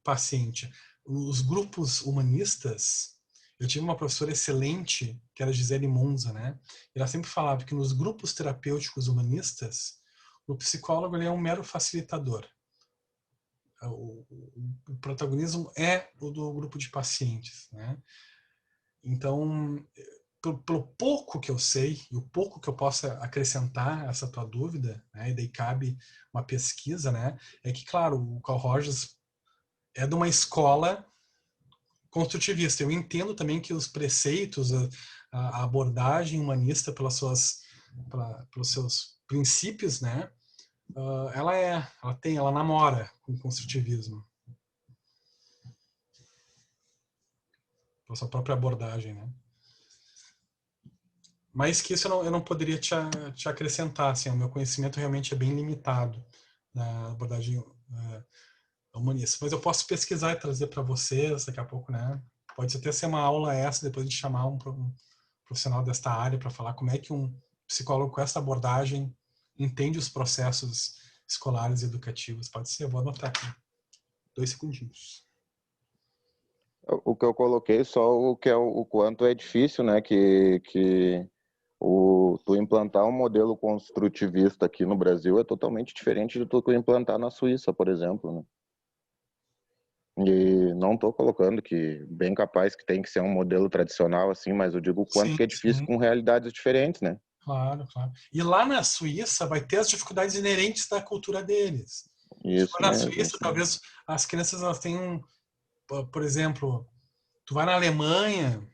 paciente. Os grupos humanistas, eu tive uma professora excelente, que era Gisele Monza, né? Ela sempre falava que nos grupos terapêuticos humanistas, o psicólogo ele é um mero facilitador. O protagonismo é o do grupo de pacientes, né? Então, pelo pouco que eu sei e o pouco que eu possa acrescentar a essa tua dúvida, né, e daí cabe uma pesquisa, né, é que, claro, o Carl Rogers é de uma escola construtivista. Eu entendo também que os preceitos, a abordagem humanista pelos seus princípios, né, ela namora com o construtivismo. Pela sua própria abordagem, né. Mais que isso eu não poderia te acrescentar, assim, o meu conhecimento realmente é bem limitado na abordagem humanista. Mas eu posso pesquisar e trazer para vocês daqui a pouco, né? Pode até ser uma aula essa, depois de chamar um profissional desta área para falar como é que um psicólogo com essa abordagem entende os processos escolares e educativos. Pode ser, eu vou anotar aqui. 2 segundinhos. O que eu coloquei só o que é o quanto é difícil, né, que tu implantar um modelo construtivista aqui no Brasil é totalmente diferente de tu implantar na Suíça, por exemplo, né? E não estou colocando que bem capaz que tem que ser um modelo tradicional assim, mas eu digo o quanto que é difícil com realidades diferentes, né? Claro, claro. E lá na Suíça vai ter as dificuldades inerentes da cultura deles. Isso Na mesmo. Suíça, talvez as crianças elas tenham, por exemplo, tu vai na Alemanha,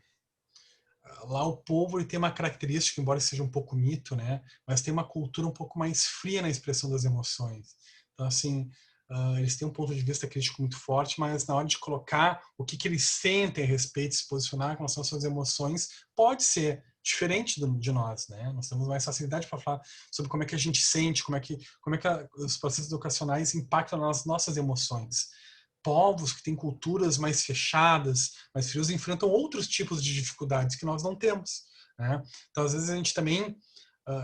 lá o povo ele tem uma característica, embora seja um pouco mito, né? Mas tem uma cultura um pouco mais fria na expressão das emoções. Então, assim, eles têm um ponto de vista crítico muito forte, mas na hora de colocar o que eles sentem a respeito, se posicionar com relação às suas emoções, pode ser diferente de nós, né? Nós temos mais facilidade para falar sobre como é que a gente sente, como é que os processos educacionais impactam nas nossas emoções. Povos que têm culturas mais fechadas, mais frios, enfrentam outros tipos de dificuldades que nós não temos, né? Então, às vezes a gente também,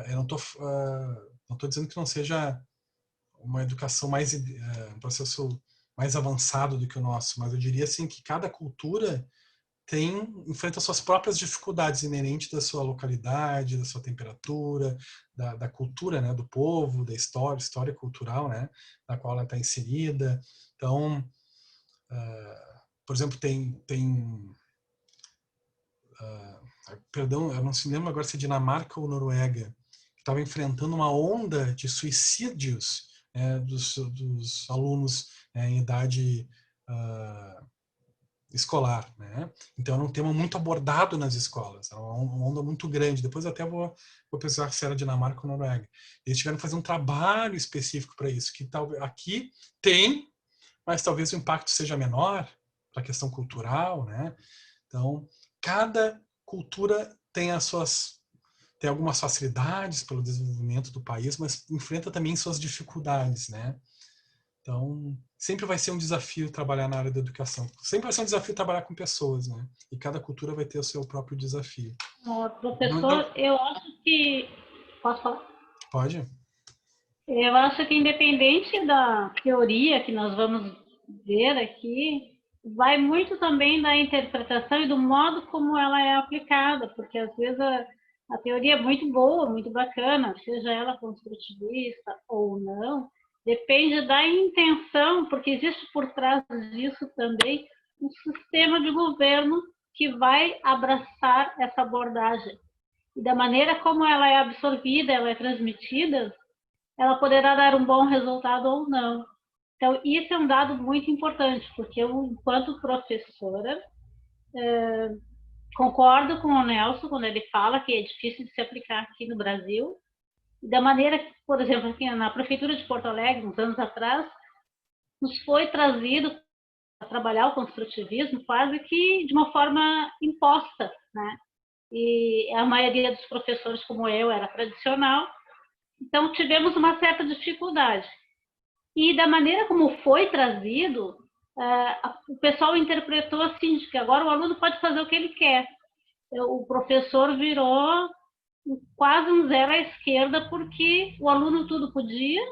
eu não tô dizendo que não seja uma educação mais, um processo mais avançado do que o nosso, mas eu diria assim que cada cultura enfrenta suas próprias dificuldades inerentes da sua localidade, da sua temperatura, da cultura, né, do povo, da história cultural, né, na qual ela está inserida. Então, por exemplo, perdão, eu não se lembro agora se é Dinamarca ou Noruega, que estava enfrentando uma onda de suicídios, né, dos alunos, né, em idade escolar, né? Então era um tema muito abordado nas escolas, era uma onda muito grande. Depois até vou pesquisar se era Dinamarca ou Noruega. Eles tiveram que fazer um trabalho específico para isso, que talvez aqui tem, mas talvez o impacto seja menor para a questão cultural, né? Então cada cultura tem algumas facilidades pelo desenvolvimento do país, mas enfrenta também suas dificuldades, né? Então, sempre vai ser um desafio trabalhar na área da educação. Sempre vai ser um desafio trabalhar com pessoas, né? E cada cultura vai ter o seu próprio desafio. Professor, eu acho que... Posso falar? Pode. Eu acho que independente da teoria que nós vamos ver aqui, vai muito também da interpretação e do modo como ela é aplicada, porque às vezes a teoria é muito boa, muito bacana, seja ela construtivista ou não, depende da intenção, porque existe por trás disso também um sistema de governo que vai abraçar essa abordagem. E da maneira como ela é absorvida, ela é transmitida, ela poderá dar um bom resultado ou não. Então, isso é um dado muito importante, porque eu, enquanto professora, concordo com o Nelson quando ele fala que é difícil de se aplicar aqui no Brasil. Da maneira que, por exemplo, aqui na Prefeitura de Porto Alegre, uns anos atrás, nos foi trazido para trabalhar o construtivismo quase que de uma forma imposta, né? E a maioria dos professores, como eu, era tradicional, então tivemos uma certa dificuldade. E da maneira como foi trazido, o pessoal interpretou assim, que agora o aluno pode fazer o que ele quer. O professor virou quase um zero à esquerda, porque o aluno tudo podia,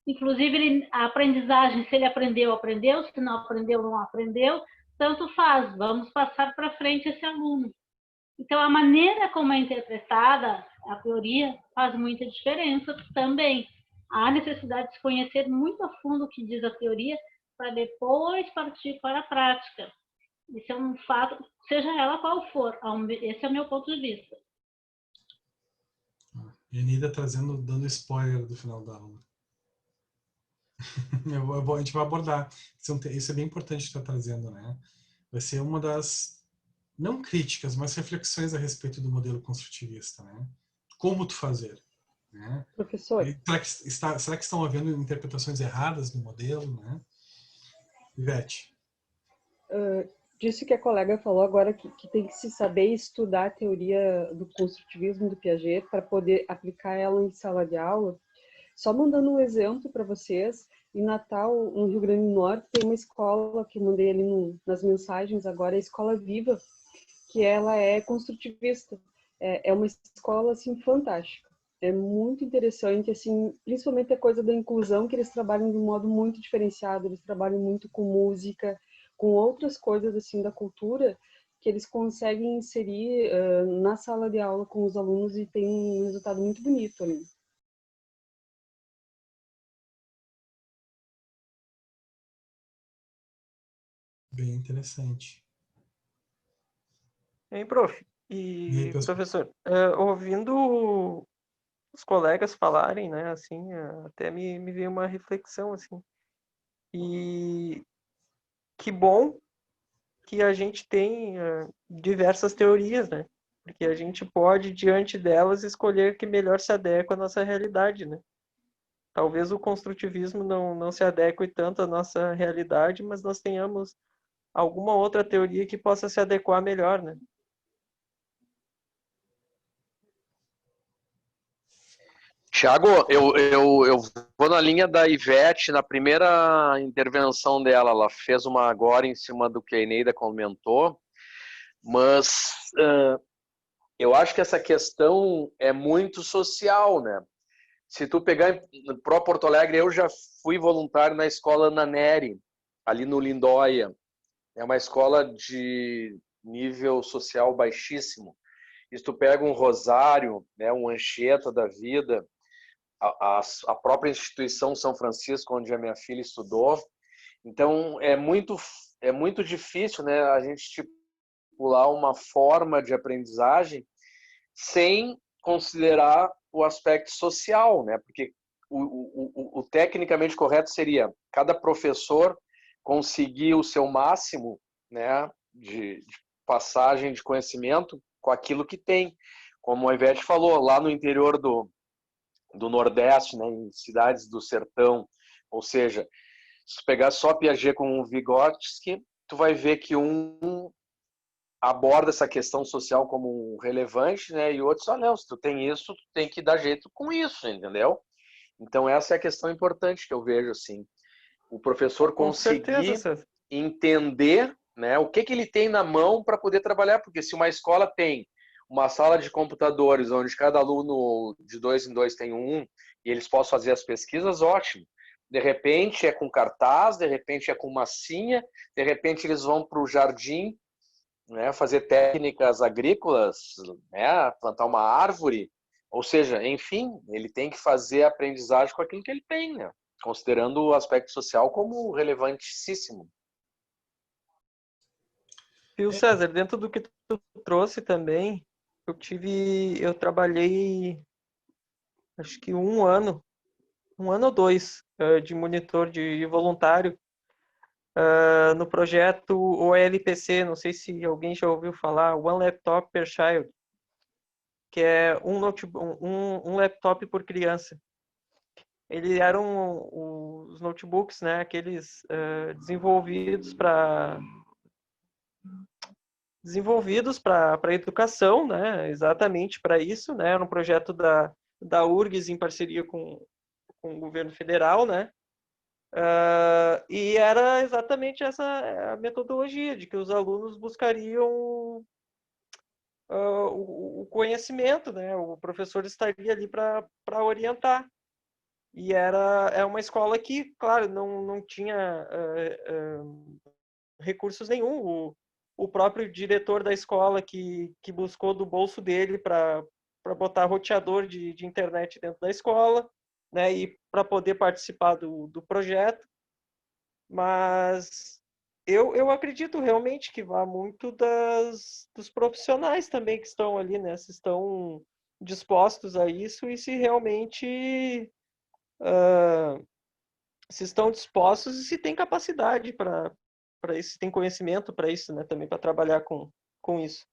inclusive a aprendizagem, se ele aprendeu, aprendeu, se não aprendeu, não aprendeu, tanto faz, vamos passar para frente esse aluno. Então, a maneira como é interpretada a teoria faz muita diferença também. Há necessidade de se conhecer muito a fundo o que diz a teoria para depois partir para a prática. Isso é um fato, seja ela qual for. Esse é o meu ponto de vista. E a Nida dando spoiler do final da aula. A gente vai abordar. Isso é bem importante estar trazendo, né? Vai ser uma das, não críticas, mas reflexões a respeito do modelo construtivista, né? Como tu fazer, né? Professor. Será que estão havendo interpretações erradas do modelo, né? Ivete. Disso que a colega falou agora, que tem que se saber estudar a teoria do construtivismo do Piaget para poder aplicar ela em sala de aula. Só mandando um exemplo para vocês, em Natal, no Rio Grande do Norte, tem uma escola que eu mandei ali nas mensagens agora, a Escola Viva, que ela é construtivista. É uma escola assim fantástica. É muito interessante, assim, principalmente a coisa da inclusão, que eles trabalham de um modo muito diferenciado, eles trabalham muito com música, com outras coisas assim da cultura, que eles conseguem inserir na sala de aula com os alunos e tem um resultado muito bonito ali. Bem interessante. Hein, prof? E aí, E, pessoal? professor, ouvindo os colegas falarem, né, assim, até me veio uma reflexão, assim. E que bom que a gente tem diversas teorias, né? Porque a gente pode, diante delas, escolher que melhor se adequa à nossa realidade, né? Talvez o construtivismo não se adeque tanto à nossa realidade, mas nós tenhamos alguma outra teoria que possa se adequar melhor, né? Tiago, eu vou na linha da Ivete, na primeira intervenção dela, ela fez uma agora em cima do que a Eneida comentou, mas eu acho que essa questão é muito social, né? Se tu pegar pro Porto Alegre, eu já fui voluntário na escola Ana Nery, ali no Lindóia. É uma escola de nível social baixíssimo. E se tu pega um Rosário, né, um Anchieta da vida, a própria instituição São Francisco, onde a minha filha estudou. Então, é muito difícil, né, a gente estipular uma forma de aprendizagem sem considerar o aspecto social, né? Porque o tecnicamente correto seria cada professor conseguir o seu máximo, né, de passagem de conhecimento com aquilo que tem. Como a Ivete falou, lá no interior do Nordeste, né, em cidades do sertão, ou seja, se pegar só Piaget com o Vygotsky, tu vai ver que um aborda essa questão social como relevante, né, e outros, não, se tu tem isso, tu tem que dar jeito com isso, entendeu? Então essa é a questão importante que eu vejo, assim, o professor Com certeza, conseguir César. entender, né, o que ele tem na mão para poder trabalhar, porque se uma escola tem uma sala de computadores onde cada aluno de 2 em 2 tem um e eles possam fazer as pesquisas, ótimo. De repente é com cartaz, de repente é com massinha, de repente eles vão para o jardim, né, fazer técnicas agrícolas, né, plantar uma árvore, ou seja, enfim, ele tem que fazer a aprendizagem com aquilo que ele tem, né, considerando o aspecto social como relevantíssimo. E o César, dentro do que tu trouxe também, eu trabalhei acho que um ano ou dois de monitor de voluntário no projeto OLPC, não sei se alguém já ouviu falar, One Laptop per Child, que é um laptop por criança. Eles eram os notebooks, né, aqueles desenvolvidos para a educação, né, exatamente para isso, né, era um projeto da URGS em parceria com o governo federal, né, e era exatamente essa a metodologia, de que os alunos buscariam o conhecimento, né, o professor estaria ali para orientar. E é uma escola que, claro, não tinha recursos nenhum. O próprio diretor da escola que buscou do bolso dele para botar roteador de internet dentro da escola, né, e para poder participar do projeto. Mas eu acredito realmente que vá muito dos profissionais também que estão ali, né, se estão dispostos a isso e se realmente se estão dispostos e se tem capacidade para isso, se tem conhecimento para isso, né, também para trabalhar com isso.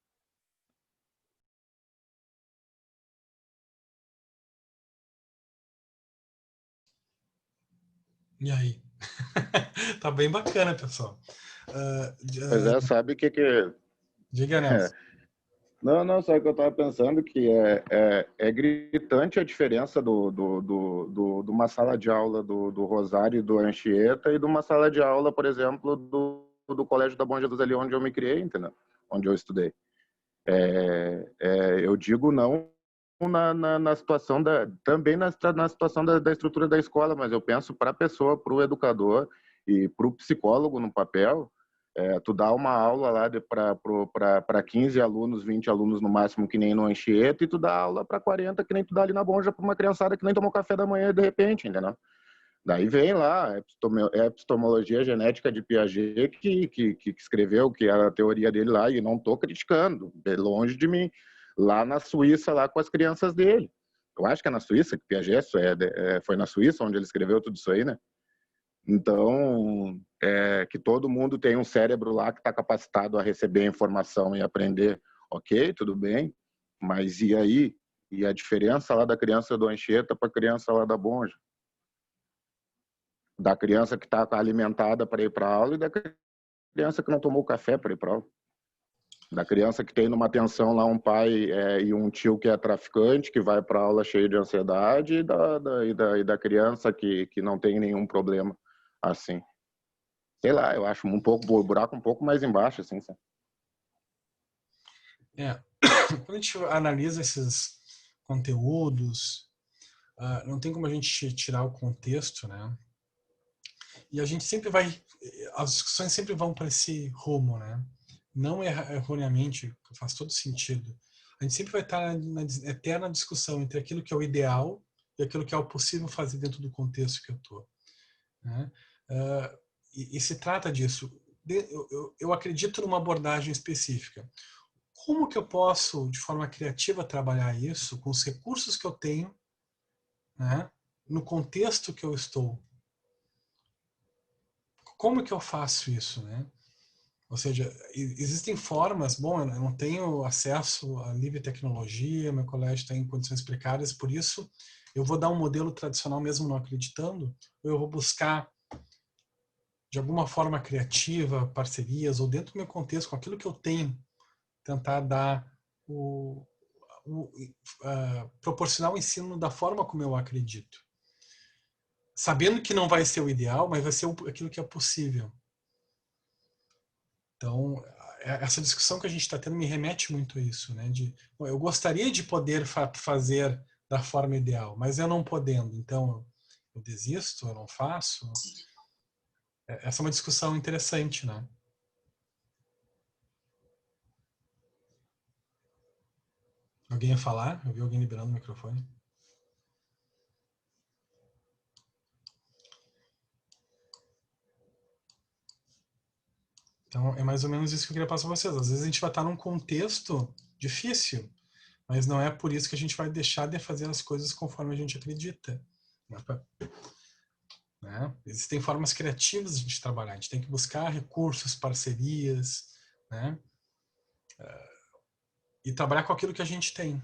E aí? Tá bem bacana, pessoal. Pois sabe o que que... Diga, Nelson. Não, só que eu estava pensando que é gritante a diferença de uma sala de aula do Rosário e do Anchieta e de uma sala de aula, por exemplo, do Colégio da Bom Jesus, ali onde eu me criei, entendeu? Onde eu estudei. Eu digo não na situação também na situação da estrutura da escola, mas eu penso para a pessoa, para o educador e para o psicólogo no papel, Tu dá uma aula lá para 15 alunos, 20 alunos no máximo, que nem no Anchieta, e tu dá aula para 40, que nem tu dá ali na Bonja, para uma criançada que nem tomou café da manhã de repente, entendeu? Daí vem lá a epistemologia genética de Piaget, que escreveu, que era a teoria dele lá, e não estou criticando, de longe de mim, lá na Suíça, lá com as crianças dele. Eu acho que é na Suíça, que Piaget foi na Suíça onde ele escreveu tudo isso aí, né? Então, que todo mundo tem um cérebro lá que está capacitado a receber a informação e aprender, ok, tudo bem, mas e aí? E a diferença lá da criança do Anchieta para a criança lá da Bonja? Da criança que está alimentada para ir para a aula e da criança que não tomou café para ir para a aula. Da criança que tem numa atenção lá um pai e um tio que é traficante, que vai para a aula cheio de ansiedade, e da criança que não tem nenhum problema assim. Sei lá, eu acho o buraco um pouco mais embaixo, assim. Quando a gente analisa esses conteúdos, não tem como a gente tirar o contexto, né? E a gente sempre as discussões sempre vão para esse rumo, né? Não erroneamente, faz todo sentido. A gente sempre vai estar na eterna discussão entre aquilo que é o ideal e aquilo que é o possível fazer dentro do contexto que eu estou, né? E se trata disso. Eu acredito numa abordagem específica. Como que eu posso, de forma criativa, trabalhar isso com os recursos que eu tenho, né, no contexto que eu estou? Como que eu faço isso, né? Ou seja, existem formas, bom, eu não tenho acesso à livre tecnologia, meu colégio está em condições precárias, por isso eu vou dar um modelo tradicional mesmo não acreditando, ou eu vou buscar de alguma forma criativa, parcerias, ou dentro do meu contexto, com aquilo que eu tenho, tentar dar proporcionar o ensino da forma como eu acredito. Sabendo que não vai ser o ideal, mas vai ser aquilo que é possível. Então, essa discussão que a gente está tendo me remete muito a isso, né? Eu gostaria de poder fazer da forma ideal, mas eu não podendo, então eu desisto, eu não faço. Essa é uma discussão interessante, né? Alguém ia falar? Eu vi alguém liberando o microfone. Então, é mais ou menos isso que eu queria passar para vocês. Às vezes a gente vai estar num contexto difícil, mas não é por isso que a gente vai deixar de fazer as coisas conforme a gente acredita. Né? Existem formas criativas de a gente trabalhar. A gente tem que buscar recursos, parcerias, né? E trabalhar com aquilo que a gente tem,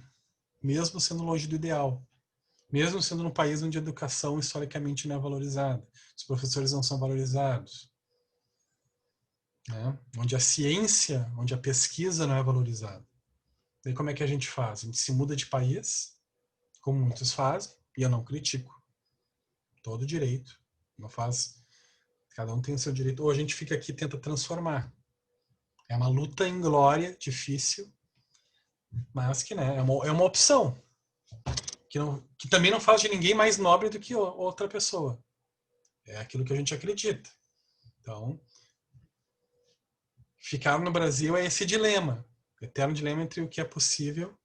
mesmo sendo longe do ideal. Mesmo sendo num país onde a educação historicamente não é valorizada. Os professores não são valorizados. Né? Onde a ciência, onde a pesquisa não é valorizada. Daí como é que a gente faz? A gente se muda de país, como muitos fazem, e eu não critico. Todo direito. Não faz. Cada um tem o seu direito. Ou a gente fica aqui e tenta transformar. É uma luta inglória, difícil, mas que, né, é uma opção. Que também não faz de ninguém mais nobre do que outra pessoa. É aquilo que a gente acredita. Então, ficar no Brasil é esse dilema. Eterno dilema entre o que é possível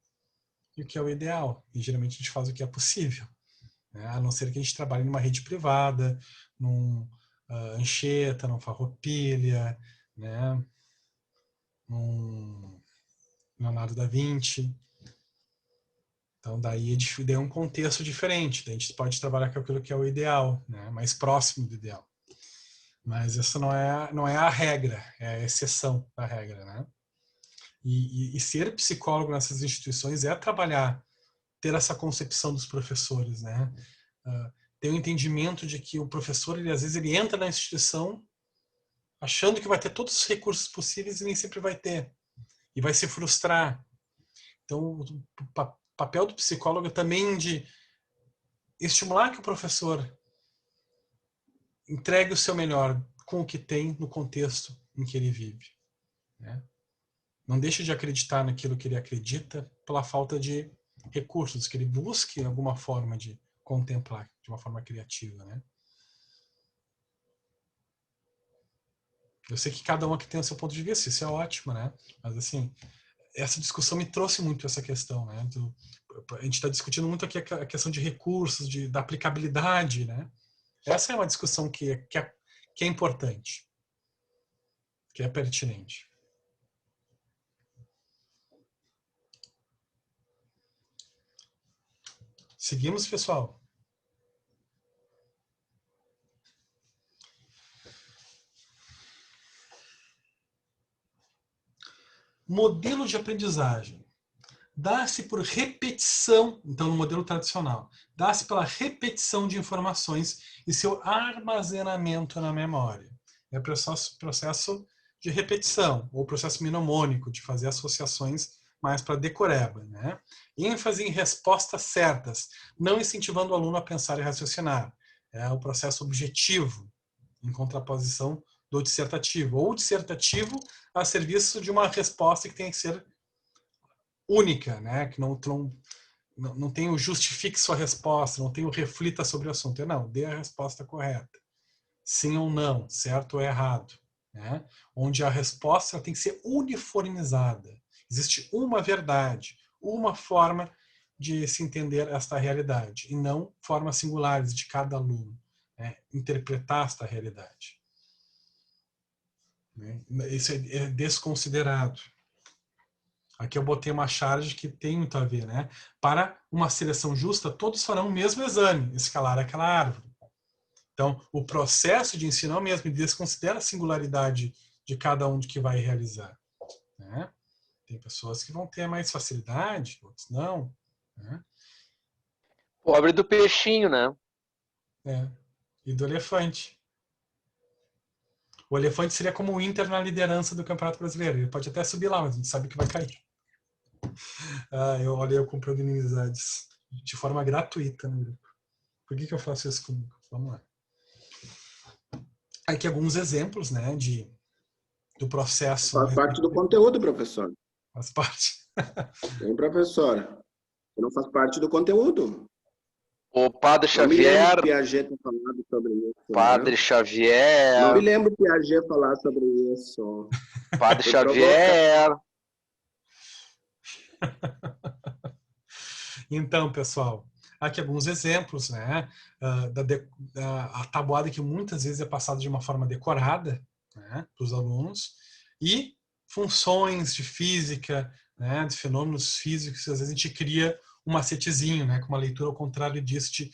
e o que é o ideal. E geralmente a gente faz o que é possível. Né? A não ser que a gente trabalhe numa rede privada, num Anchieta, num Farroupilha, né? Num Leonardo da Vinci. Então, daí é um contexto diferente. Daí a gente pode trabalhar com aquilo que é o ideal, né? Mais próximo do ideal. Mas essa não é a regra, é a exceção da regra, né? E ser psicólogo nessas instituições é trabalhar, ter essa concepção dos professores, né? Ter o entendimento de que o professor, às vezes, ele entra na instituição achando que vai ter todos os recursos possíveis e nem sempre vai ter. E vai se frustrar. Então, o papel do psicólogo é também de estimular que o professor entregue o seu melhor com o que tem no contexto em que ele vive. Né? Não deixe de acreditar naquilo que ele acredita pela falta de recursos, que ele busque alguma forma de contemplar de uma forma criativa. Né? Eu sei que cada um aqui tem o seu ponto de vista, isso é ótimo, né? Mas, assim, essa discussão me trouxe muito essa questão, né? A gente está discutindo muito aqui a questão de recursos, da aplicabilidade, né? Essa é uma discussão que é importante, que é pertinente. Seguimos, pessoal? Modelo de aprendizagem. Dá-se por repetição, então no modelo tradicional, dá-se pela repetição de informações e seu armazenamento na memória. É processo de repetição, ou processo mnemônico, de fazer associações mais para decoreba, né? ênfase em respostas certas, não incentivando o aluno a pensar e raciocinar. É o processo objetivo, em contraposição do dissertativo, ou dissertativo a serviço de uma resposta que tem que ser única, né? Que não tem o justifique sua resposta, não tem o reflita sobre o assunto. Não, dê a resposta correta. Sim ou não, certo ou errado. Né? Onde a resposta tem que ser uniformizada. Existe uma verdade, uma forma de se entender esta realidade, e não formas singulares de cada aluno, né? Interpretar esta realidade. Né? Isso é desconsiderado. Aqui eu botei uma charge que tem muito a ver, né? Para uma seleção justa, todos farão o mesmo exame, escalar aquela árvore. Então, o processo de ensino é o mesmo, ele desconsidera a singularidade de cada um que vai realizar. Né? Tem pessoas que vão ter mais facilidade, outros não. Né? Pobre do peixinho, né? É. E do elefante. O elefante seria como o Inter na liderança do Campeonato Brasileiro. Ele pode até subir lá, mas a gente sabe que vai cair. Eu comprando inimizades de forma gratuita no grupo. Por que eu faço isso comigo? Vamos lá. Aqui alguns exemplos, né, do processo. Faz parte do conteúdo, professor. Faz parte. Tem, professor. Não faz parte do conteúdo. O Padre Xavier. Não me lembro Piaget ter falado sobre isso. Padre, né? Xavier. Não me lembro Piaget falar sobre isso. Padre Xavier. Então, pessoal, aqui alguns exemplos, né, a tabuada que muitas vezes é passada de uma forma decorada, né, para os alunos, e funções de física, né, de fenômenos físicos, às vezes a gente cria um macetezinho, né, com uma leitura ao contrário disso de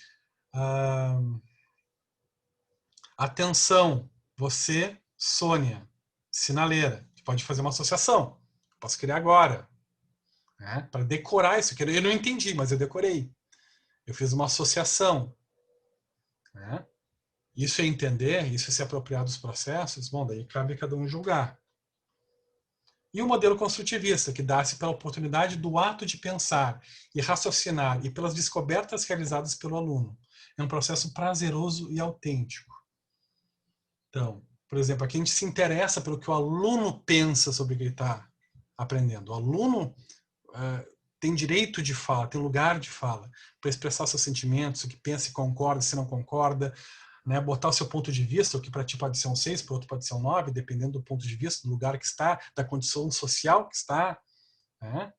atenção, você, Sônia, sinaleira, você pode fazer uma associação, posso criar agora, né, para decorar isso, que eu não entendi, mas eu decorei. Eu fiz uma associação. Né? Isso é entender, isso é se apropriar dos processos, bom, daí cabe cada um julgar. E o modelo construtivista, que dá-se pela oportunidade do ato de pensar e raciocinar e pelas descobertas realizadas pelo aluno. É um processo prazeroso e autêntico. Então, por exemplo, aqui a gente se interessa pelo que o aluno pensa sobre o que ele está aprendendo. O aluno tem direito de fala, tem lugar de fala, para expressar seus sentimentos, o que pensa e concorda, se não concorda, né? Botar o seu ponto de vista, o que para ti pode ser um 6, para outro pode ser um 9, dependendo do ponto de vista, do lugar que está, da condição social que está. Né?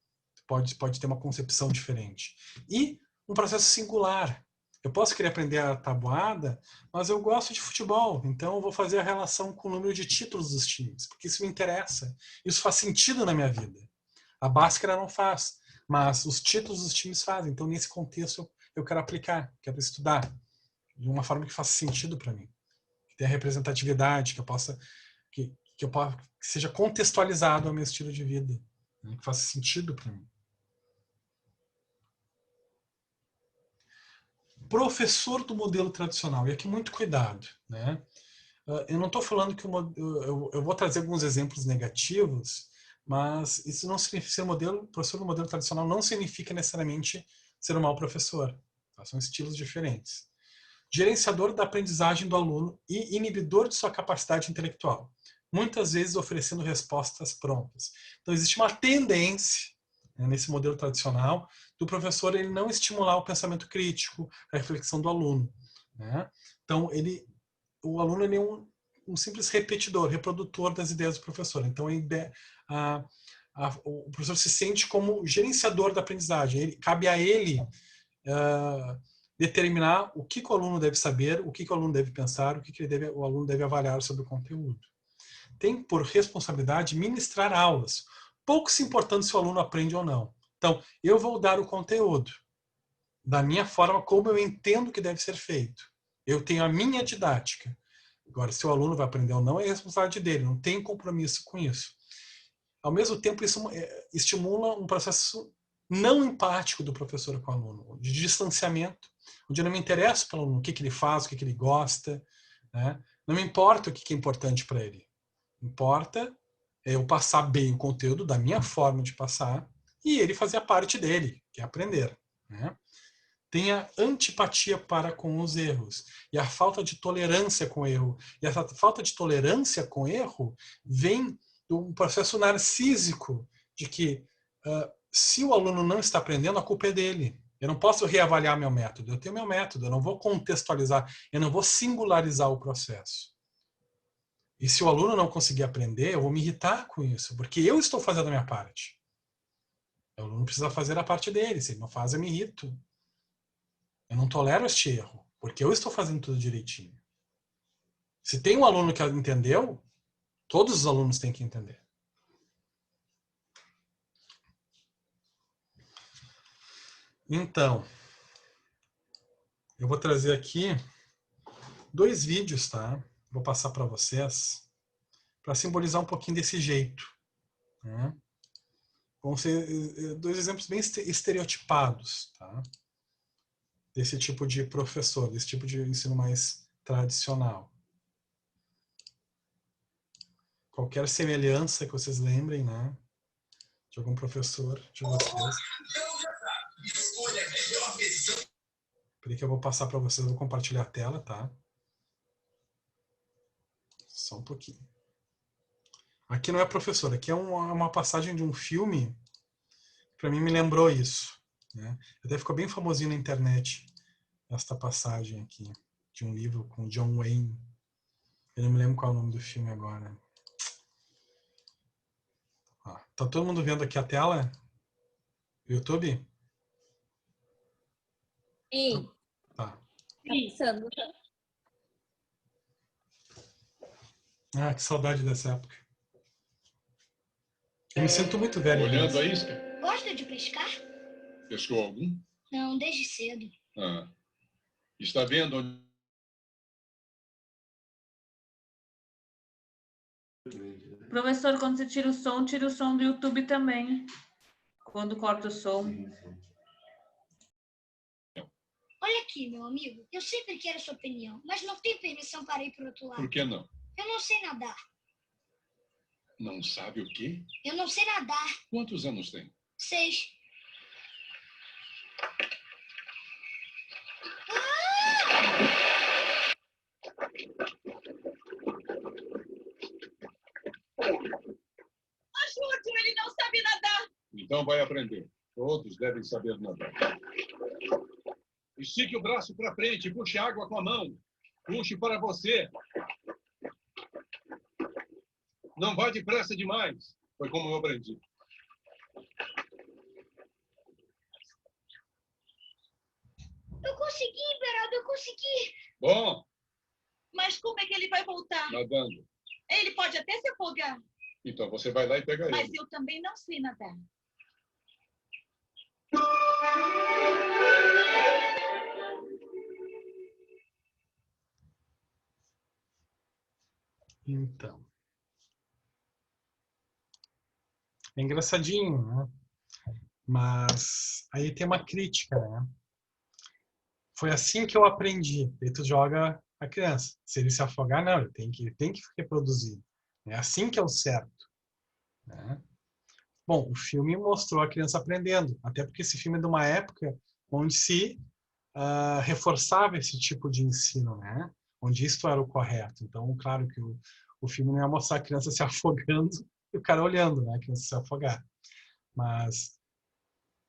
Pode ter uma concepção diferente. E um processo singular. Eu posso querer aprender a tabuada, mas eu gosto de futebol, então eu vou fazer a relação com o número de títulos dos times, porque isso me interessa. Isso faz sentido na minha vida. A Bhaskara não faz, mas os títulos dos times fazem. Então, nesse contexto, eu quero aplicar, quero estudar de uma forma que faça sentido para mim, que tenha representatividade, que seja contextualizado ao meu estilo de vida, né? Que faça sentido para mim. Professor do modelo tradicional, e aqui muito cuidado, né? Eu não estou falando que eu vou trazer alguns exemplos negativos, mas isso não significa ser professor do modelo tradicional não significa necessariamente ser um mau professor. Tá? São estilos diferentes. Gerenciador da aprendizagem do aluno e inibidor de sua capacidade intelectual, muitas vezes oferecendo respostas prontas. Então existe uma tendência, né, nesse modelo tradicional do professor ele não estimular o pensamento crítico, a reflexão do aluno. Né? Então o aluno ele é um simples repetidor, reprodutor das ideias do professor. Então, o professor se sente como gerenciador da aprendizagem. Cabe a ele determinar o que o aluno deve saber, o que o aluno deve pensar, o que o aluno deve avaliar sobre o conteúdo. Tem por responsabilidade ministrar aulas, pouco se importando se o aluno aprende ou não. Então, eu vou dar o conteúdo da minha forma, como eu entendo que deve ser feito. Eu tenho a minha didática. Agora, se o aluno vai aprender ou não, é responsabilidade dele, não tem compromisso com isso. Ao mesmo tempo, isso estimula um processo não empático do professor com o aluno, de distanciamento, onde eu não me interesso pelo aluno, o que ele faz, o que ele gosta, né? Não me importa o que é importante para ele. Importa eu passar bem o conteúdo da minha forma de passar e ele fazer a parte dele, que é aprender, né? Tenha antipatia para com os erros e a falta de tolerância com o erro. E essa falta de tolerância com o erro vem do processo narcísico de que se o aluno não está aprendendo, a culpa é dele. Eu não posso reavaliar meu método. Eu tenho meu método, eu não vou contextualizar, eu não vou singularizar o processo. E se o aluno não conseguir aprender, eu vou me irritar com isso, porque eu estou fazendo a minha parte. O aluno precisa fazer a parte dele. Se ele não faz, eu me irrito. Eu não tolero este erro, porque eu estou fazendo tudo direitinho. Se tem um aluno que entendeu, todos os alunos têm que entender. Então, eu vou trazer aqui 2 vídeos, tá? Vou passar para vocês, para simbolizar um pouquinho desse jeito, né? Vão ser 2 exemplos bem estereotipados, tá? Desse tipo de professor, desse tipo de ensino mais tradicional. Qualquer semelhança que vocês lembrem, né? De algum professor de vocês. Peraí que eu vou passar para vocês, eu vou compartilhar a tela, tá? Só um pouquinho. Aqui não é professor, aqui é uma passagem de um filme que para mim me lembrou isso, né? Até ficou bem famosinho na internet esta passagem aqui de um livro com John Wayne. Eu não me lembro qual é o nome do filme agora. Tá todo mundo vendo aqui a tela? YouTube? Sim. Tá. Pensando. Ah, que saudade dessa época. Eu me sinto muito velho. Olhando a isca? Gosta de pescar? Pescou algum? Não, desde cedo. Ah. Está vendo onde... Professor, quando você tira o som do YouTube também. Quando corta o som. Olha aqui, meu amigo. Eu sempre quero a sua opinião, mas não tenho permissão para ir para o outro lado. Por que não? Eu não sei nadar. Não sabe o quê? Eu não sei nadar. Quantos anos tem? 6. Ajude, ele não sabe nadar. Então vai aprender. Todos devem saber nadar. Estique o braço para frente e puxe água com a mão. Puxe para você. Não vá depressa demais. Foi como eu aprendi. Eu consegui, Beraldo, eu consegui. Bom. Mas como é que ele vai voltar? Nadando. Ele pode até se afogar. Então você vai lá e pega ele. Mas eu também não sei nadar. Então. É engraçadinho, né? Mas aí tem uma crítica, né? Foi assim que eu aprendi. Daí tu joga a criança. Se ele se afogar, não, ele tem que reproduzir. É assim que é o certo, né? Bom, o filme mostrou a criança aprendendo, até porque esse filme é de uma época onde se reforçava esse tipo de ensino, né? Onde isso era o correto. Então, claro que o filme não ia mostrar a criança se afogando e o cara olhando, né? A criança se afogar. Mas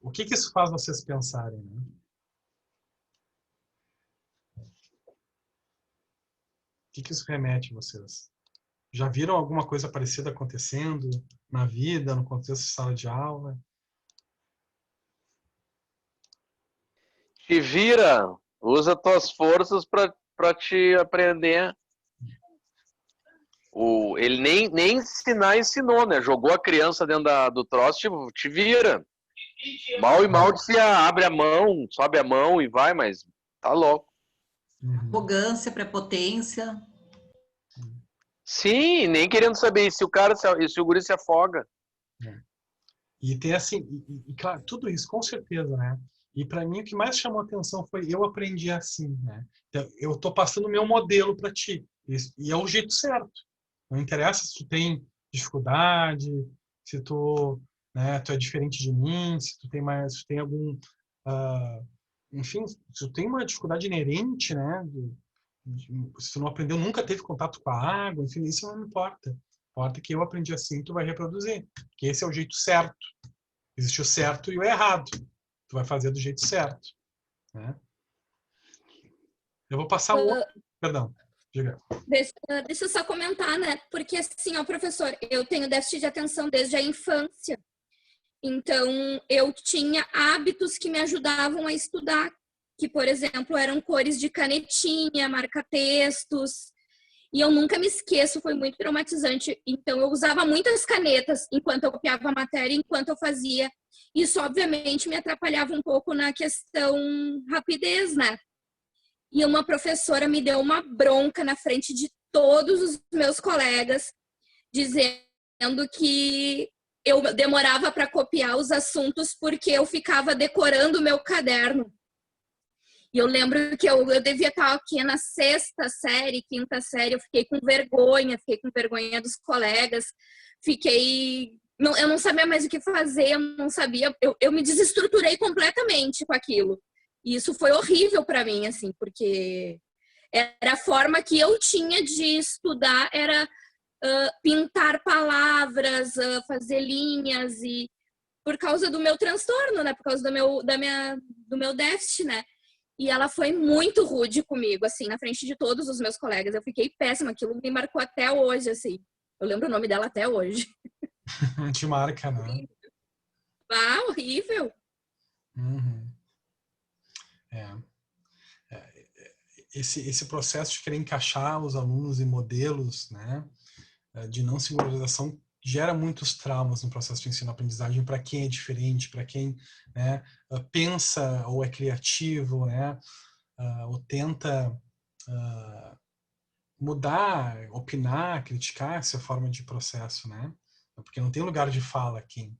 o que isso faz vocês pensarem, né? que isso remete a vocês? Já viram alguma coisa parecida acontecendo na vida, no contexto de sala de aula? Te vira, usa tuas forças para te aprender. Ele nem ensinar ensinou, né? Jogou a criança dentro do troço, tipo, te vira. Mal e mal dizia, abre a mão, sobe a mão e vai, mas tá louco. Arrogância, prepotência. Sim, nem querendo saber se o guri se afoga. E tem assim, claro, tudo isso com certeza, né? E para mim o que mais chamou atenção foi eu aprendi assim, né? Então, eu tô passando o meu modelo para ti. E é o jeito certo. Não interessa se tu tem dificuldade, se tu, né, tu é diferente de mim, se tu tem algum, enfim, se tu tem uma dificuldade inerente, né? Se tu não aprendeu, nunca teve contato com a água, enfim, isso não importa. Importa que eu aprendi assim, tu vai reproduzir. Porque esse é o jeito certo. Existe o certo e o errado. Tu vai fazer do jeito certo. Né? Eu vou passar o outro. Perdão, diga. Deixa eu só comentar, né? Porque assim, ó, professor, eu tenho déficit de atenção desde a infância. Então, eu tinha hábitos que me ajudavam a estudar, que, por exemplo, eram cores de canetinha, marca-textos. E eu nunca me esqueço, foi muito traumatizante. Então, eu usava muitas canetas enquanto eu copiava a matéria, enquanto eu fazia. Isso, obviamente, me atrapalhava um pouco na questão rapidez, né? E uma professora me deu uma bronca na frente de todos os meus colegas, dizendo que eu demorava para copiar os assuntos porque eu ficava decorando o meu caderno. E eu lembro que eu devia estar aqui na 6ª série, 5ª série, eu fiquei com vergonha dos colegas, eu não sabia mais o que fazer, eu me desestruturei completamente com aquilo. E isso foi horrível para mim, assim, porque era a forma que eu tinha de estudar, era pintar palavras, fazer linhas, e por causa do meu transtorno, né, por causa do meu déficit, né. E ela foi muito rude comigo, assim, na frente de todos os meus colegas. Eu fiquei péssima, aquilo me marcou até hoje, assim. Eu lembro o nome dela até hoje. Te marca, né? Ah, horrível. Uhum. Esse processo de querer encaixar os alunos em modelos, né, de não singularização, gera muitos traumas no processo de ensino-aprendizagem para quem é diferente, para quem, né, pensa ou é criativo, né, ou tenta mudar, opinar, criticar essa forma de processo, né? Porque não tem lugar de fala quem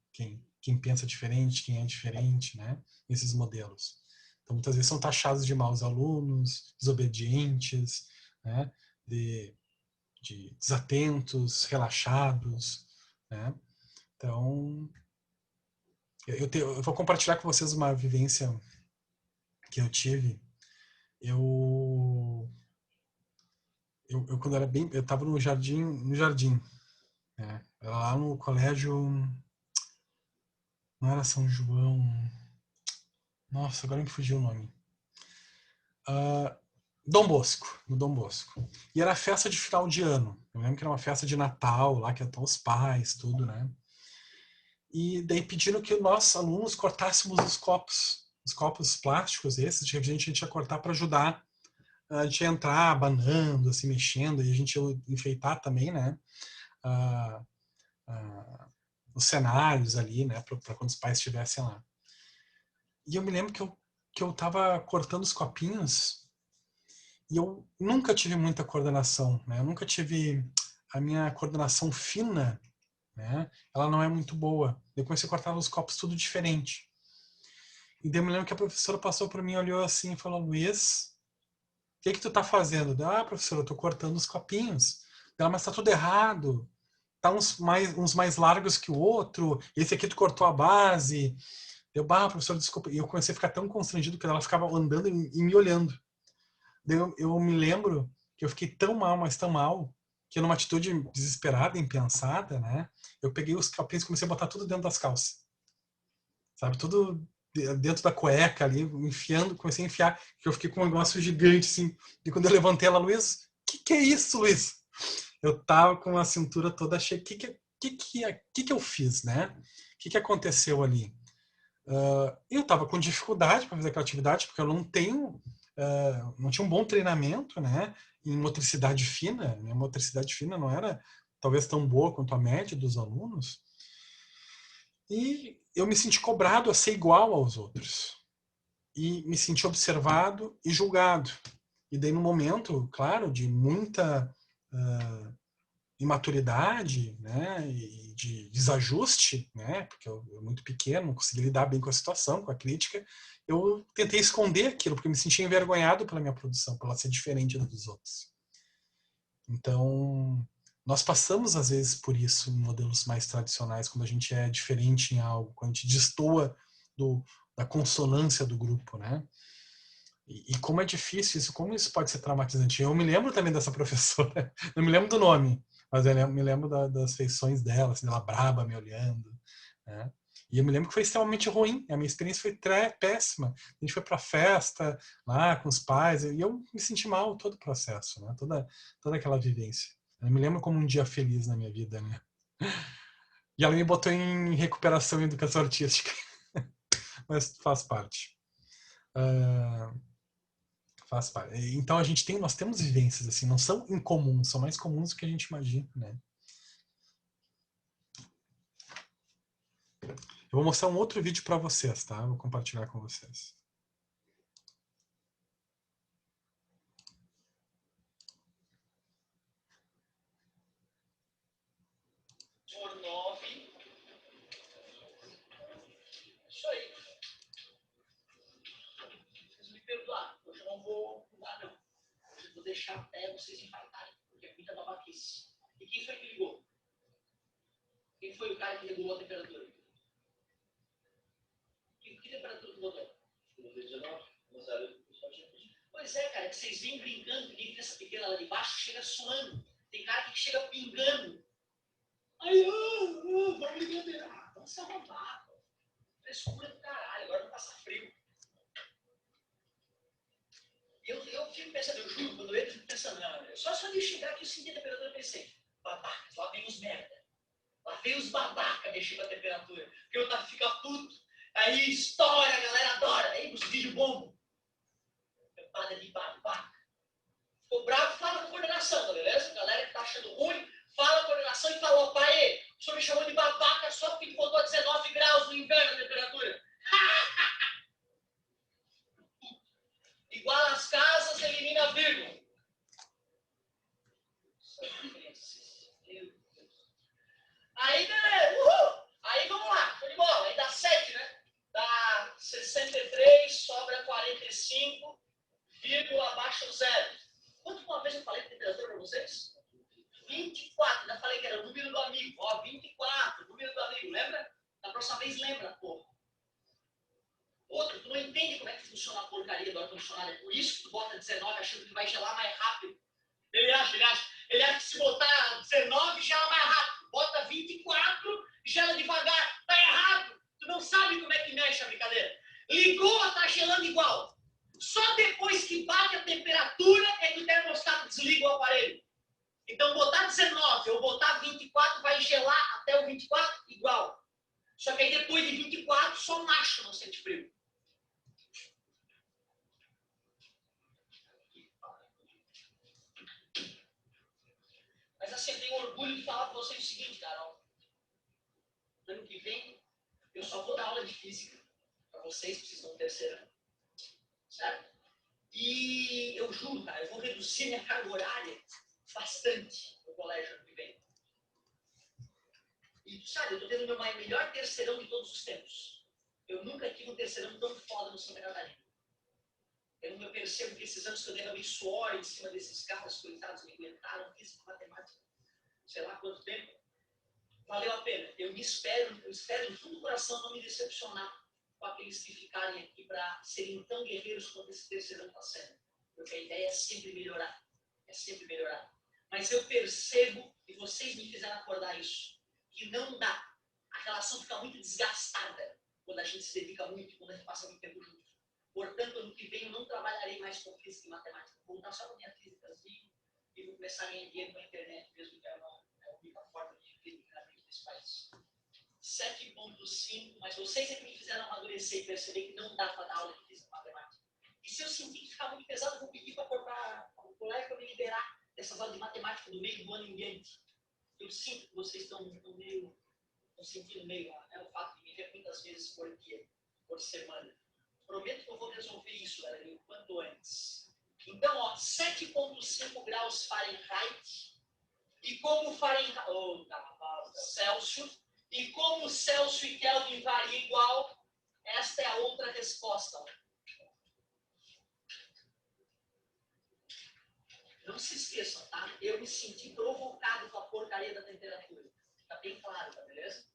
pensa diferente, quem é diferente, né? Esses modelos. Então, muitas vezes são taxados de maus alunos, desobedientes, né? de desatentos, relaxados, né? Então, eu vou compartilhar com vocês uma vivência que eu tive. Eu quando era eu estava no jardim, né? Era lá no colégio, não era São João, nossa, agora me fugiu o nome. Dom Bosco, no Dom Bosco. E era festa de final de ano. Eu lembro que era uma festa de Natal, lá que estão os pais, tudo, né? E daí pediram que nós, alunos, cortássemos os copos plásticos esses, de repente a gente ia cortar para ajudar a gente entrar abanando, assim, mexendo, e a gente ia enfeitar também, né? Os cenários ali, né? Para quando os pais estivessem lá. E eu me lembro que eu estava cortando os copinhos e eu nunca tive muita coordenação, né? Eu nunca tive a minha coordenação fina, né? Ela não é muito boa. Eu comecei a cortar os copos tudo diferente. E daí eu me lembro que a professora passou por mim, olhou assim e falou: Luiz, o que tu tá fazendo? Ah, professora, eu tô cortando os copinhos. Ela, mas tá tudo errado. Tá uns mais largos que o outro. Esse aqui tu cortou a base. Eu, professora, desculpa. E eu comecei a ficar tão constrangido que ela ficava andando e me olhando. Daí eu me lembro que eu fiquei tão mal, mas tão mal, que numa atitude desesperada, impensada, né? Eu peguei os copinhos e comecei a botar tudo dentro das calças. Sabe? Tudo dentro da cueca ali, enfiando, comecei a enfiar, que eu fiquei com um negócio gigante, assim. E quando eu levantei ela, Luiz, o que é isso, Luiz? Eu tava com a cintura toda cheia. O que eu fiz, né? O que aconteceu ali? Eu tava com dificuldade para fazer aquela atividade, porque eu não tinha um bom treinamento, né? Em motricidade fina. Minha motricidade fina não era talvez tão boa quanto a média dos alunos. E eu me senti cobrado a ser igual aos outros. E me senti observado e julgado. E daí, no momento, claro, de muita imaturidade, né, e de desajuste, né, porque eu muito pequeno, não consegui lidar bem com a situação, com a crítica, eu tentei esconder aquilo, porque eu me sentia envergonhado pela minha produção, por ela ser diferente da dos outros. Então, nós passamos, às vezes, por isso em modelos mais tradicionais, quando a gente é diferente em algo, quando a gente destoa da consonância do grupo, né? E como é difícil isso, como isso pode ser traumatizante. Eu me lembro também dessa professora, não me lembro do nome, mas eu me lembro das feições dela, assim, ela braba me olhando, né? E eu me lembro que foi extremamente ruim, a minha experiência foi péssima. A gente foi para festa lá com os pais, e eu me senti mal todo o processo, né? Toda aquela vivência. Eu me lembro como um dia feliz na minha vida, né? E ela me botou em recuperação em educação artística, mas faz parte. Faz parte. Então nós temos vivências assim, não são incomuns, são mais comuns do que a gente imagina, né? Eu vou mostrar um outro vídeo para vocês, tá? Vou compartilhar com vocês. Por 9. Isso aí. Vocês me perdoaram. Hoje eu não vou mudar, não. Hoje eu vou deixar até vocês infartarem, porque é muita babaquice. E quem foi que ligou? Quem foi o cara que regulou a temperatura? Que temperatura que botou? 19. Pois é, cara, que vocês vêm brincando, que nem criança pequena lá de baixo chega suando. Tem cara que chega pingando. Aí, vamos ligar. Vamos se arrombar. Frescura do caralho, agora não passa frio. Eu fico pensando, eu juro, quando eu entro, eu fico pensando, não, só de chegar aqui eu senti a temperatura e pensei, babacas, lá vem os merda. Lá vem os babacas mexer com a temperatura. Porque eu fica puto. Aí estoura, a galera adora. Aí os vídeos bombam. Campada de babaca. Ficou bravo, fala com a coordenação, tá beleza? Galera que tá achando ruim, fala com a coordenação e fala, ó, pai, o senhor me chamou de babaca só porque ele botou a 19 graus no inverno a temperatura. Iguala as casas, elimina a vírgula. Aí, beleza, uhul! Aí vamos lá, show de bola. Aí dá 7, né? Dá 63, sobra 45, vírgula abaixo do zero. Quanto uma vez eu falei de temperatura para vocês? 24, ainda falei que era o número do amigo. Ó, 24, número do amigo, lembra? Da próxima vez lembra, porra. Outro, tu não entende como é que funciona a porcaria do ar-condicionado. É por isso que tu bota 19 achando que vai gelar mais rápido. Ele acha que se botar 19 gela mais rápido. Bota 24, gela devagar. Tá errado. Tu não sabe como é que mexe a brincadeira. Ligou, tá gelando igual. Só depois que bate a temperatura é que o termostato desliga o aparelho. Então, botar 19 ou botar 24 vai gelar até o 24 igual. Só que aí depois de 24, só macho não sente frio. Mas assim, eu tenho orgulho de falar para vocês o seguinte, Carol. Ano que vem, eu só vou dar aula de física para vocês que vocês vão terceiro ano. Certo? E eu juro, cara, eu vou reduzir minha carga horária bastante no colégio ano que vem. E sabe, eu estou tendo o meu melhor terceirão de todos os tempos. Eu nunca tive um terceirão tão foda no Santa Catarina. Eu percebo que esses anos que eu derramei suor em cima desses caras, coitados, me aguentaram, física, matemática, sei lá quanto tempo, valeu a pena. Eu espero no fundo do coração não me decepcionar com aqueles que ficarem aqui para serem tão guerreiros quanto esse terceirão está sendo. Porque a ideia é sempre melhorar. É sempre melhorar. Mas eu percebo, e vocês me fizeram acordar isso, que não dá. A relação fica muito desgastada quando a gente se dedica muito, quando a gente passa muito tempo junto. Portanto, ano que vem eu não trabalharei mais com física e matemática. Vou voltar só com a minha físicazinha, e vão começar a ganhar dinheiro com a internet, mesmo que é a única forma de financiamento desse país. 7,5, mas vocês é que me fizeram amadurecer e perceber que não dá para dar aula de física e matemática. E se eu sentir que ficar muito pesado, eu vou pedir para o colega para me liberar dessas aulas de matemática do meio do ano em diante. Eu sinto que vocês estão meio, estão sentindo meio, o fato de me ver muitas vezes por dia, por semana. Prometo que eu vou resolver isso, galera, o quanto antes. Então, ó, 7,5 graus Fahrenheit, e como Celsius, e como Celsius e Kelvin variam igual, esta é a outra resposta. Ó. Não se esqueçam, tá? Eu me senti provocado com a porcaria da temperatura. Tá bem claro, tá beleza?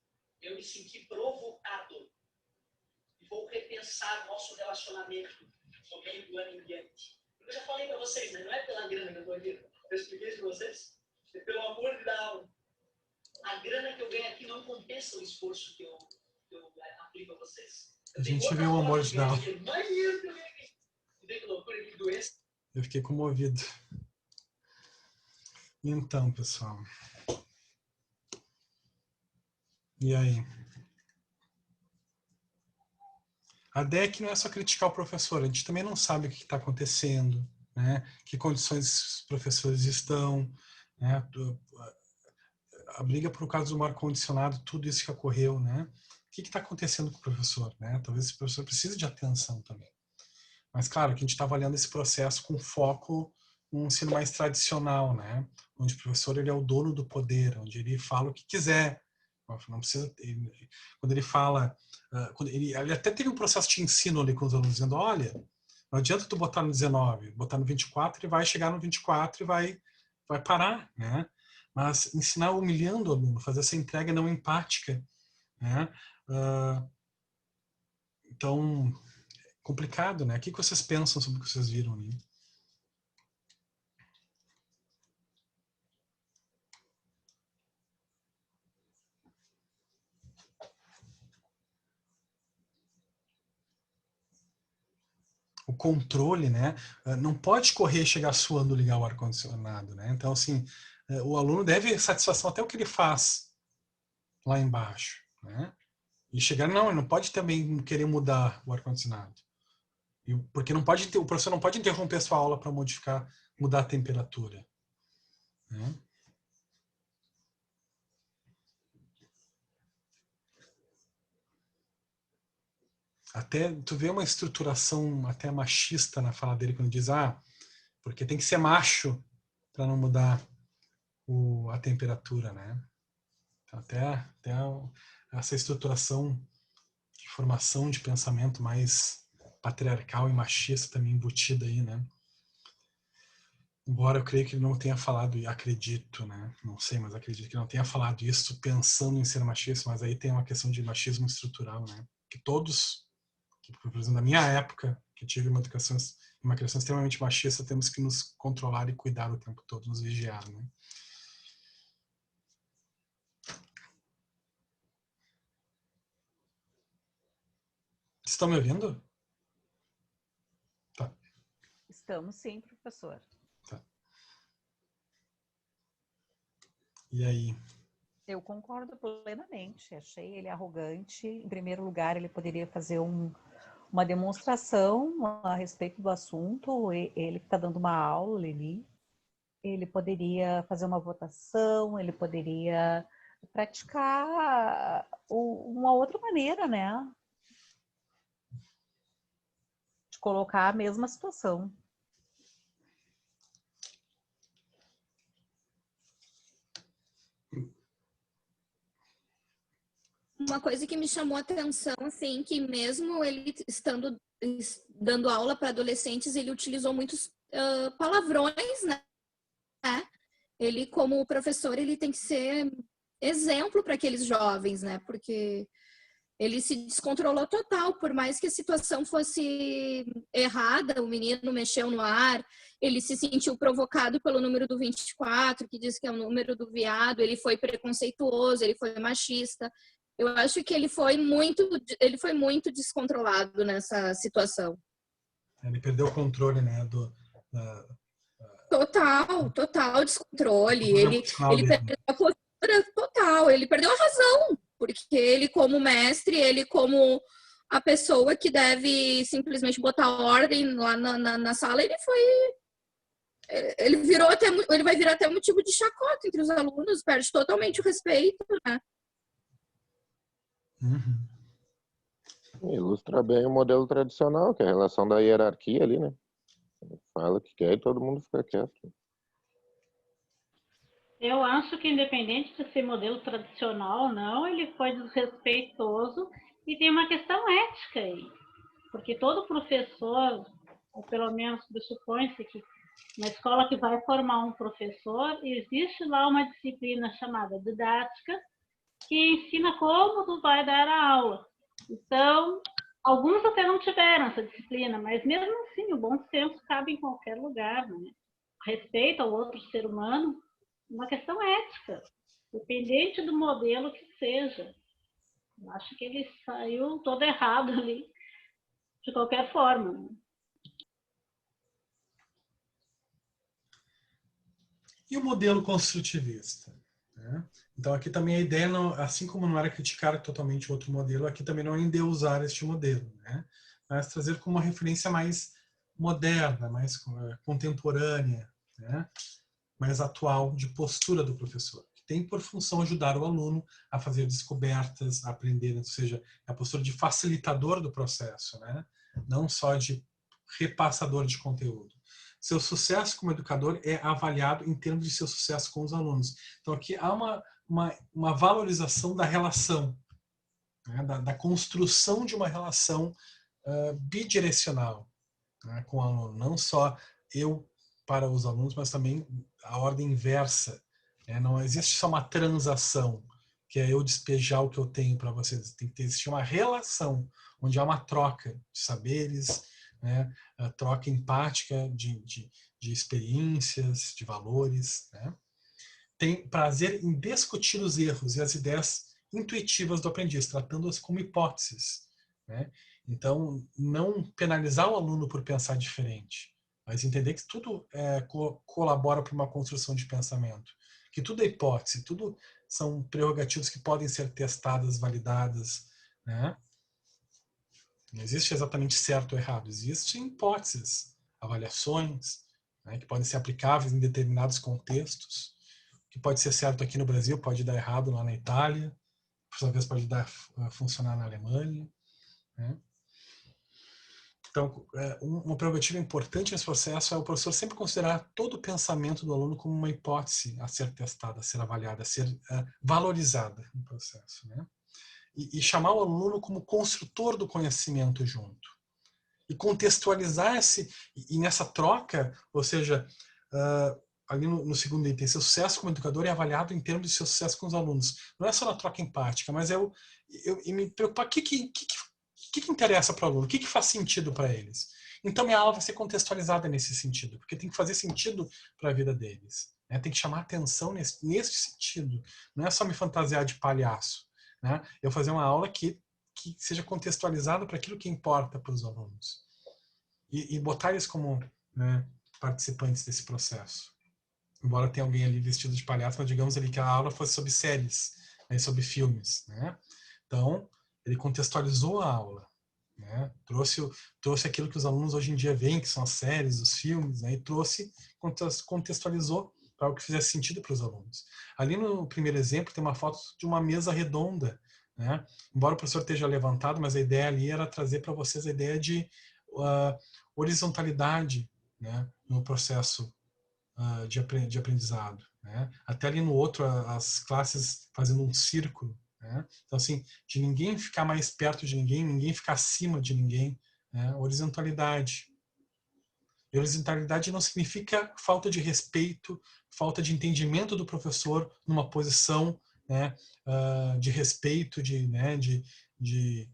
Eu me senti provocado. E vou repensar nosso relacionamento no meio do ano em diante. Eu já falei para vocês, né? Não é pela grana que eu estou aqui. Eu expliquei isso para vocês. É pelo amor de dar aula. A grana que eu ganho aqui não compensa o esforço que eu aplico a vocês. A gente vê o amor de dar aula. Que loucura, que doença. Eu fiquei comovido. Então, pessoal. E aí? A ideia aqui não é só criticar o professor, a gente também não sabe o que está acontecendo, né? Que condições os professores estão, né? A briga por causa do ar-condicionado, tudo isso que ocorreu, né? O que está acontecendo com o professor, né? Talvez esse professor precise de atenção também. Mas, claro, que a gente está avaliando esse processo com foco num ensino mais tradicional, né? Onde o professor ele é o dono do poder, onde ele fala o que quiser. Não precisa, quando ele fala, ele até teve um processo de ensino ali com os alunos, dizendo, olha, não adianta tu botar no 19, botar no 24, ele vai chegar no 24 e vai parar, né? Mas ensinar humilhando o aluno, fazer essa entrega não empática, né? Então, complicado, né? O que vocês pensam sobre o que vocês viram ali? O controle, né? Não pode correr e chegar suando ligar o ar-condicionado, né? Então, assim, o aluno deve satisfação até o que ele faz lá embaixo, né? E chegar, não, ele não pode também querer mudar o ar-condicionado. Porque não pode o professor não pode interromper a sua aula para mudar a temperatura, né? Até tu vê uma estruturação até machista na fala dele quando diz, porque tem que ser macho para não mudar a temperatura, né? Então, até essa estruturação de formação de pensamento mais patriarcal e machista também embutida aí, né? Embora eu creio que ele não tenha falado, e acredito, né? Não sei, mas acredito que não tenha falado isso pensando em ser machista, mas aí tem uma questão de machismo estrutural, né? Que todos, por exemplo, na minha época, que tive uma criação extremamente machista, temos que nos controlar e cuidar o tempo todo, nos vigiar, né? Estão me ouvindo? Tá. Estamos sim, professor. Tá. E aí? Eu concordo plenamente. Achei ele arrogante. Em primeiro lugar, ele poderia fazer uma demonstração a respeito do assunto. Ele que está dando uma aula ali. Ele poderia fazer uma votação, ele poderia praticar uma outra maneira, né? De colocar a mesma situação. Uma coisa que me chamou a atenção, assim, que mesmo ele dando aula para adolescentes, ele utilizou muitos palavrões, né? Ele, como professor, ele tem que ser exemplo para aqueles jovens, né? Porque ele se descontrolou total, por mais que a situação fosse errada, o menino mexeu no ar, ele se sentiu provocado pelo número do 24, que diz que é o número do viado, ele foi preconceituoso, ele foi machista. Eu acho que ele foi muito descontrolado nessa situação. Ele perdeu o controle, né, Total descontrole. Ele perdeu a postura total, ele perdeu a razão, porque ele como mestre, ele como a pessoa que deve simplesmente botar ordem lá na sala, ele vai virar até motivo de chacota entre os alunos, perde totalmente o respeito, né? Ilustra bem o modelo tradicional, que é a relação da hierarquia ali, né? Fala o que quer e todo mundo fica quieto. Eu acho que independente de ser modelo tradicional ou não, ele foi desrespeitoso e tem uma questão ética aí. Porque todo professor, ou pelo menos pressupõe-se que na escola que vai formar um professor, existe lá uma disciplina chamada didática que ensina como tu vai dar a aula. Então, alguns até não tiveram essa disciplina, mas mesmo assim, o bom senso cabe em qualquer lugar, né? Respeito ao outro ser humano, uma questão ética, dependente do modelo que seja. Eu acho que ele saiu todo errado ali, de qualquer forma. Né? E o modelo construtivista? Né? Então aqui também a ideia, não, assim como não era criticar totalmente outro modelo, aqui também não é endeusar este modelo, né? Mas trazer como uma referência mais moderna, mais contemporânea, né? Mais atual de postura do professor, que tem por função ajudar o aluno a fazer descobertas, a aprender, ou seja, a postura de facilitador do processo, né? Não só de repassador de conteúdo. Seu sucesso como educador é avaliado em termos de seu sucesso com os alunos. Então aqui há uma valorização da relação, né? da construção de uma relação bidirecional, né? Com o aluno. Não só eu para os alunos, mas também a ordem inversa. Né? Não existe só uma transação, que é eu despejar o que eu tenho para vocês. Tem que existir uma relação, onde há uma troca de saberes, né? A troca empática de experiências, de valores. Né? Tem prazer em discutir os erros e as ideias intuitivas do aprendiz, tratando-as como hipóteses. Né? Então, não penalizar o aluno por pensar diferente, mas entender que tudo colabora para uma construção de pensamento, que tudo é hipótese, tudo são prerrogativas que podem ser testadas, validadas. Né? Não existe exatamente certo ou errado, existem hipóteses, avaliações, né, que podem ser aplicáveis em determinados contextos, que pode ser certo aqui no Brasil, pode dar errado lá na Itália, por sua vez pode funcionar na Alemanha. Né? Então, uma prerrogativa importante nesse processo é o professor sempre considerar todo o pensamento do aluno como uma hipótese a ser testada, a ser avaliada, a ser valorizada no processo. Né? E chamar o aluno como construtor do conhecimento junto. E contextualizar e nessa troca, ou seja, ali no segundo item, seu sucesso como educador é avaliado em termos de seu sucesso com os alunos. Não é só na troca empática, mas eu me preocupar o que interessa para o aluno, o que faz sentido para eles. Então minha aula vai ser contextualizada nesse sentido, porque tem que fazer sentido para a vida deles. Né? Tem que chamar atenção nesse sentido. Não é só me fantasiar de palhaço. Né? Eu fazer uma aula que seja contextualizada para aquilo que importa para os alunos. E botar eles como, né, participantes desse processo. Embora tenha alguém ali vestido de palhaço, mas digamos ali que a aula fosse sobre séries, né, sobre filmes. Né? Então, ele contextualizou a aula. Né? Trouxe aquilo que os alunos hoje em dia veem, que são as séries, os filmes, né? E contextualizou para o que fizesse sentido para os alunos. Ali no primeiro exemplo tem uma foto de uma mesa redonda, né? Embora o professor esteja levantado, mas a ideia ali era trazer para vocês a ideia de horizontalidade, né? No processo de aprendizado. Né? Até ali no outro, as classes fazendo um círculo. Né? Então, assim, de ninguém ficar mais perto de ninguém ficar acima de ninguém. Né? Horizontalidade. E horizontalidade não significa falta de respeito, falta de entendimento do professor numa posição, né, de respeito, de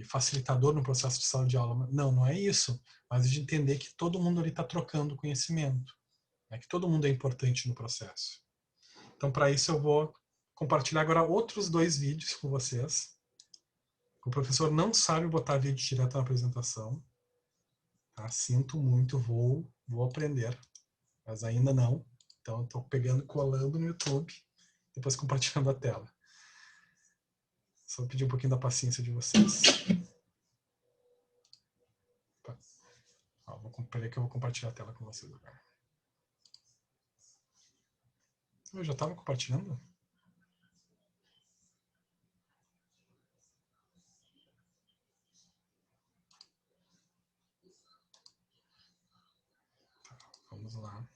facilitador no processo de sala de aula. Não é isso. Mas de entender que todo mundo ali está trocando conhecimento. Né, que todo mundo é importante no processo. Então, para isso, eu vou compartilhar agora outros 2 vídeos com vocês. O professor não sabe botar vídeo direto na apresentação. Tá? Sinto muito, vou aprender. mas ainda não. Então, estou pegando e colando no YouTube, depois compartilhando a tela. Só pedir um pouquinho da paciência de vocês. Peraí que eu vou compartilhar a tela com vocês agora. Eu já estava compartilhando? Tá, vamos lá.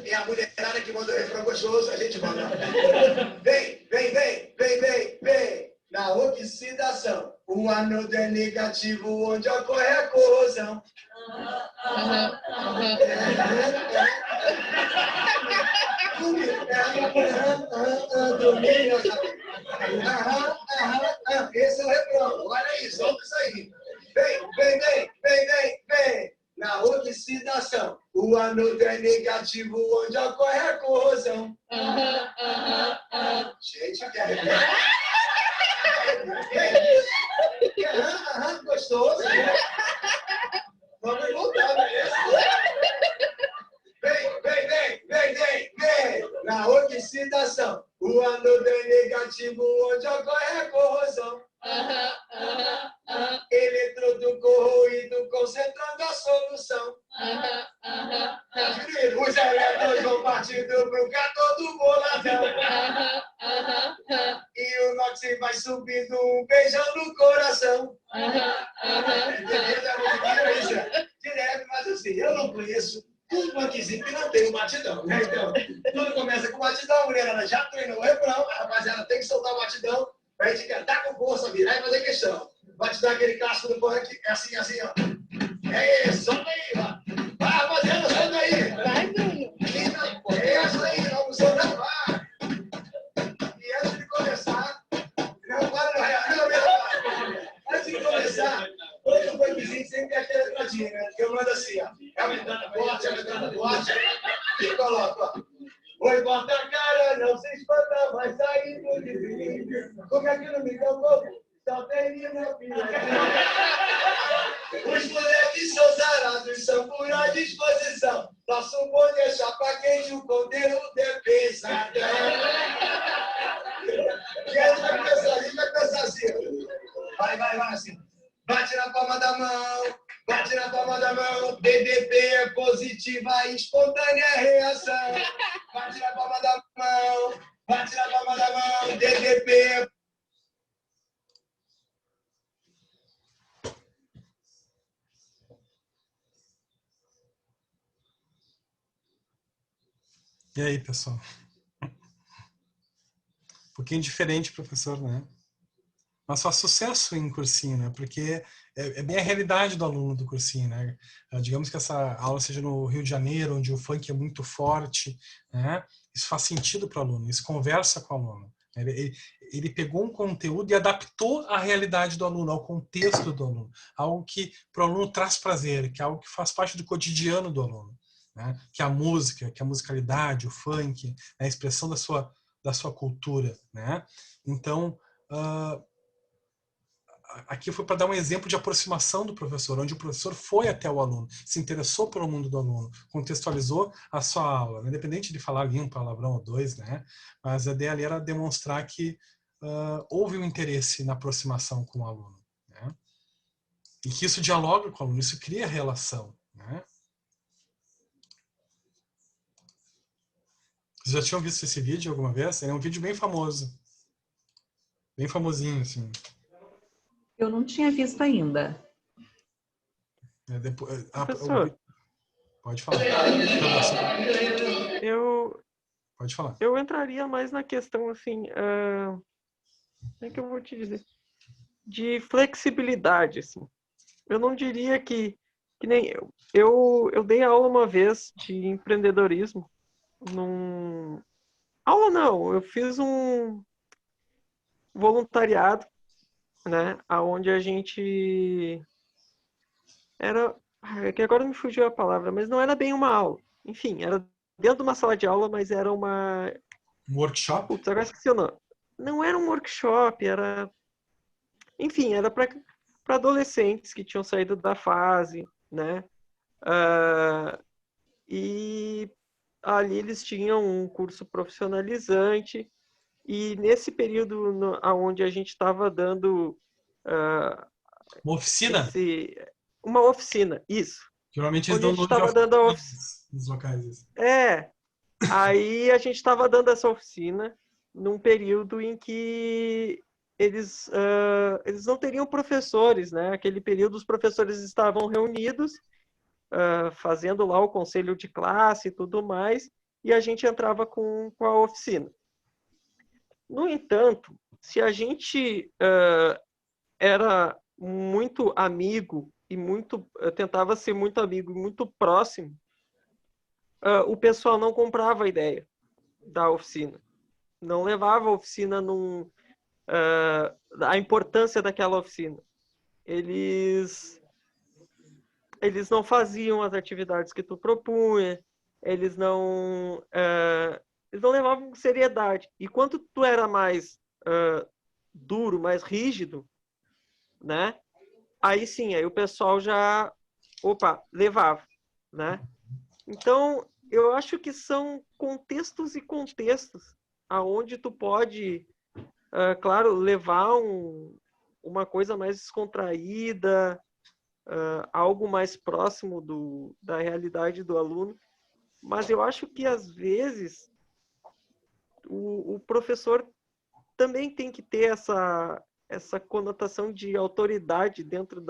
É a mulherada que manda o refrão gostoso, a gente manda. Vem, vem, vem, vem, vem, vem. Na oxidação, o ânodo é negativo, onde ocorre a corrosão. Esse é o refrão, olha isso, solta isso aí. Vem, vem, vem, vem, vem, vem. Na oxidação, o ânodo é negativo, onde ocorre a corrosão. Gente, quer repetir? Gostoso. Vamos voltar, beleza? Vem, vem, vem, vem, vem, vem. Na oxidação, o ânodo é negativo, onde ocorre a corrosão. Eletrodo corroído, concentrando a solução. Os elétrons vão partindo pro cato do boladão. E o Nox vai subindo, beijando o coração. Direto, mas assim, eu não conheço um punkzinho que não tem um batidão, né? Então, tudo começa com batidão, a mulherada já treinou o refrão, a rapaziada tem que soltar o batidão pra gente cantar com força, virar e fazer questão. Batidão aquele clássico do funk, é assim, assim, ó. É isso, solta aí, ó. Vai, rapaziada, solta aí. Vai, Bruno. É isso aí, vamos soltar, vai. E antes de começar, não para no real, não, antes de começar, todo punkzinho sempre tem aquela entradinha, né? Que eu mando assim, ó. É uma entrada forte, e coloco, ó. Oi, bota a cara, não se espanta, vai sair do desvio. Como é que não me deu pouco? Só tem minha filha. Os moleques são zarados, são por à disposição. Nosso bonde é chapa quente, o conteúdo é pesadão. E aí a gente vai pensar assim. Vai assim. Bate na palma da mão. Bate na palma da mão, DDP é positiva e espontânea reação. Bate na palma da mão, bate na palma da mão, DDP é... E aí, pessoal? Um pouquinho diferente, professor, né? Mas faz sucesso em cursinho, né? Porque é bem a realidade do aluno do cursinho, né? Digamos que essa aula seja no Rio de Janeiro, onde o funk é muito forte, né? Isso faz sentido para o aluno, isso conversa com o aluno. Ele pegou um conteúdo e adaptou à realidade do aluno, ao contexto do aluno. Algo que para o aluno traz prazer, que é algo que faz parte do cotidiano do aluno, né? Que é a música, que é a musicalidade, o funk, né? A expressão da sua cultura, né? Então, aqui foi para dar um exemplo de aproximação do professor, onde o professor foi até o aluno, se interessou pelo mundo do aluno, contextualizou a sua aula, independente de falar ali um palavrão ou dois, né? Mas a ideia ali era demonstrar que houve um interesse na aproximação com o aluno, né? E que isso dialoga com o aluno, isso cria relação, né? Vocês já tinham visto esse vídeo alguma vez? É um vídeo bem famoso, bem famosinho, assim. Eu não tinha visto ainda. Professor, pode falar. Pode falar. Eu entraria mais na questão, assim, como é que eu vou te dizer? De flexibilidade, assim. Eu não diria que nem eu dei aula uma vez de empreendedorismo. Aula não, eu fiz um voluntariado, né, aonde a gente que agora me fugiu a palavra, mas não era bem uma aula. Enfim, era dentro de uma sala de aula, mas era um workshop? Putz, agora esqueci o nome. Não era um workshop, era... Enfim, era para para adolescentes que tinham saído da fase, né? E ali eles tinham um curso profissionalizante, e nesse período onde a gente estava dando uma oficina? Uma oficina, isso. Geralmente eles onde dão a gente estava dando a oficina nos locais. Aí a gente estava dando essa oficina num período em que eles não teriam professores, né? Aquele período os professores estavam reunidos, fazendo lá o conselho de classe e tudo mais, e a gente entrava com a oficina. No entanto, se a gente era muito amigo e tentava ser muito amigo e muito próximo, o pessoal não comprava a ideia da oficina. Não levava a oficina a importância daquela oficina. Eles não faziam as atividades que tu propunha, eles não levavam com seriedade. E quando tu era mais duro, mais rígido, né? Aí sim, aí o pessoal já, levava, né? Então, eu acho que são contextos e contextos aonde tu pode, claro, levar uma coisa mais descontraída, algo mais próximo da realidade do aluno, mas eu acho que às vezes o professor também tem que ter essa conotação de autoridade dentro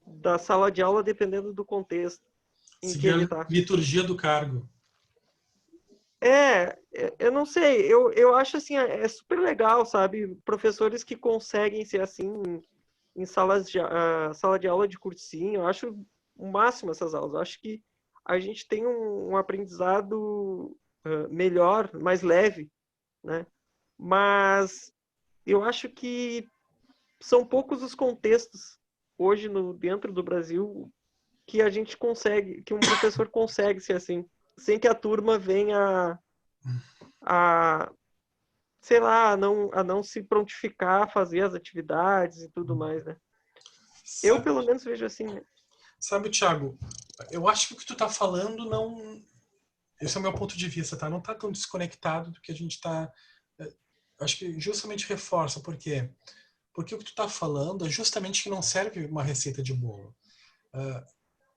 da sala de aula, dependendo do contexto em que ele está. Liturgia do cargo. Eu não sei, eu acho assim, é super legal, sabe? Professores que conseguem ser assim em sala de aula de cursinho, eu acho o máximo essas aulas. Eu acho que a gente tem um aprendizado melhor, mais leve, né? Mas eu acho que são poucos os contextos hoje dentro do Brasil que a gente consegue, que um professor consegue ser assim, sem que a turma venha sei lá, a não se prontificar a fazer as atividades e tudo mais, né? Eu, pelo menos, vejo assim, né? Sabe, Thiago, eu acho que o que tu tá falando não... Esse é o meu ponto de vista, tá? Não tá tão desconectado do que a gente tá... Acho que justamente reforça. Por quê? Porque o que tu tá falando é justamente que não serve uma receita de bolo.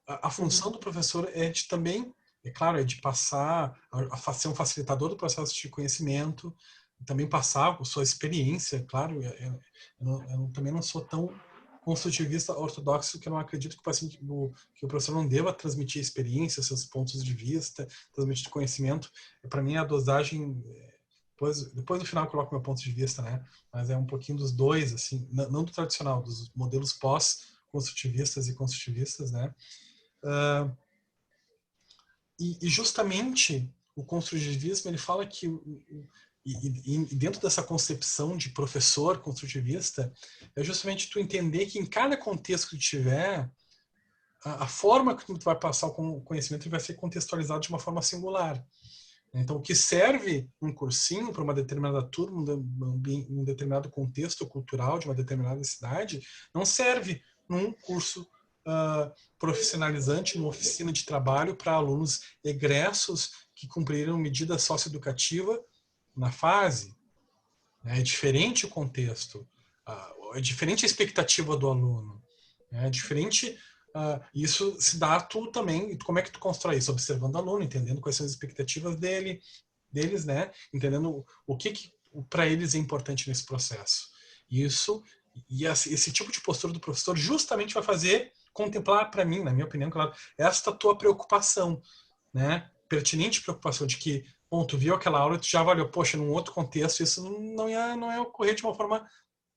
A função do professor é de também, é claro, é de passar, a ser um facilitador do processo de conhecimento, também passar a sua experiência, claro. Eu também não sou tão construtivista ortodoxo que eu não acredito que o professor não deva transmitir experiência, seus pontos de vista, transmitir conhecimento. Para mim, a dosagem... Depois no final eu coloco meu ponto de vista, né? Mas é um pouquinho dos dois, assim, não do tradicional, dos modelos pós-construtivistas e construtivistas, né? E justamente o construtivismo, ele fala que e dentro dessa concepção de professor construtivista é justamente tu entender que em cada contexto que tu tiver, a forma que tu vai passar o conhecimento vai ser contextualizado de uma forma singular. Então, o que serve um cursinho para uma determinada turma, um determinado contexto cultural de uma determinada cidade, não serve num curso profissionalizante, numa oficina de trabalho para alunos egressos que cumpriram medida socioeducativa na fase. É diferente o contexto, é diferente a expectativa do aluno, é diferente... isso se dá a tu também. E como é que tu constrói isso? Observando o aluno, entendendo quais são as expectativas deles, né? Entendendo o que para eles é importante nesse processo. Isso, e esse tipo de postura do professor justamente vai fazer contemplar, para mim, na minha opinião, claro, esta tua preocupação, né? Pertinente preocupação de que, bom, tu viu aquela aula e tu já avaliou, poxa, num outro contexto isso não ia ocorrer de uma forma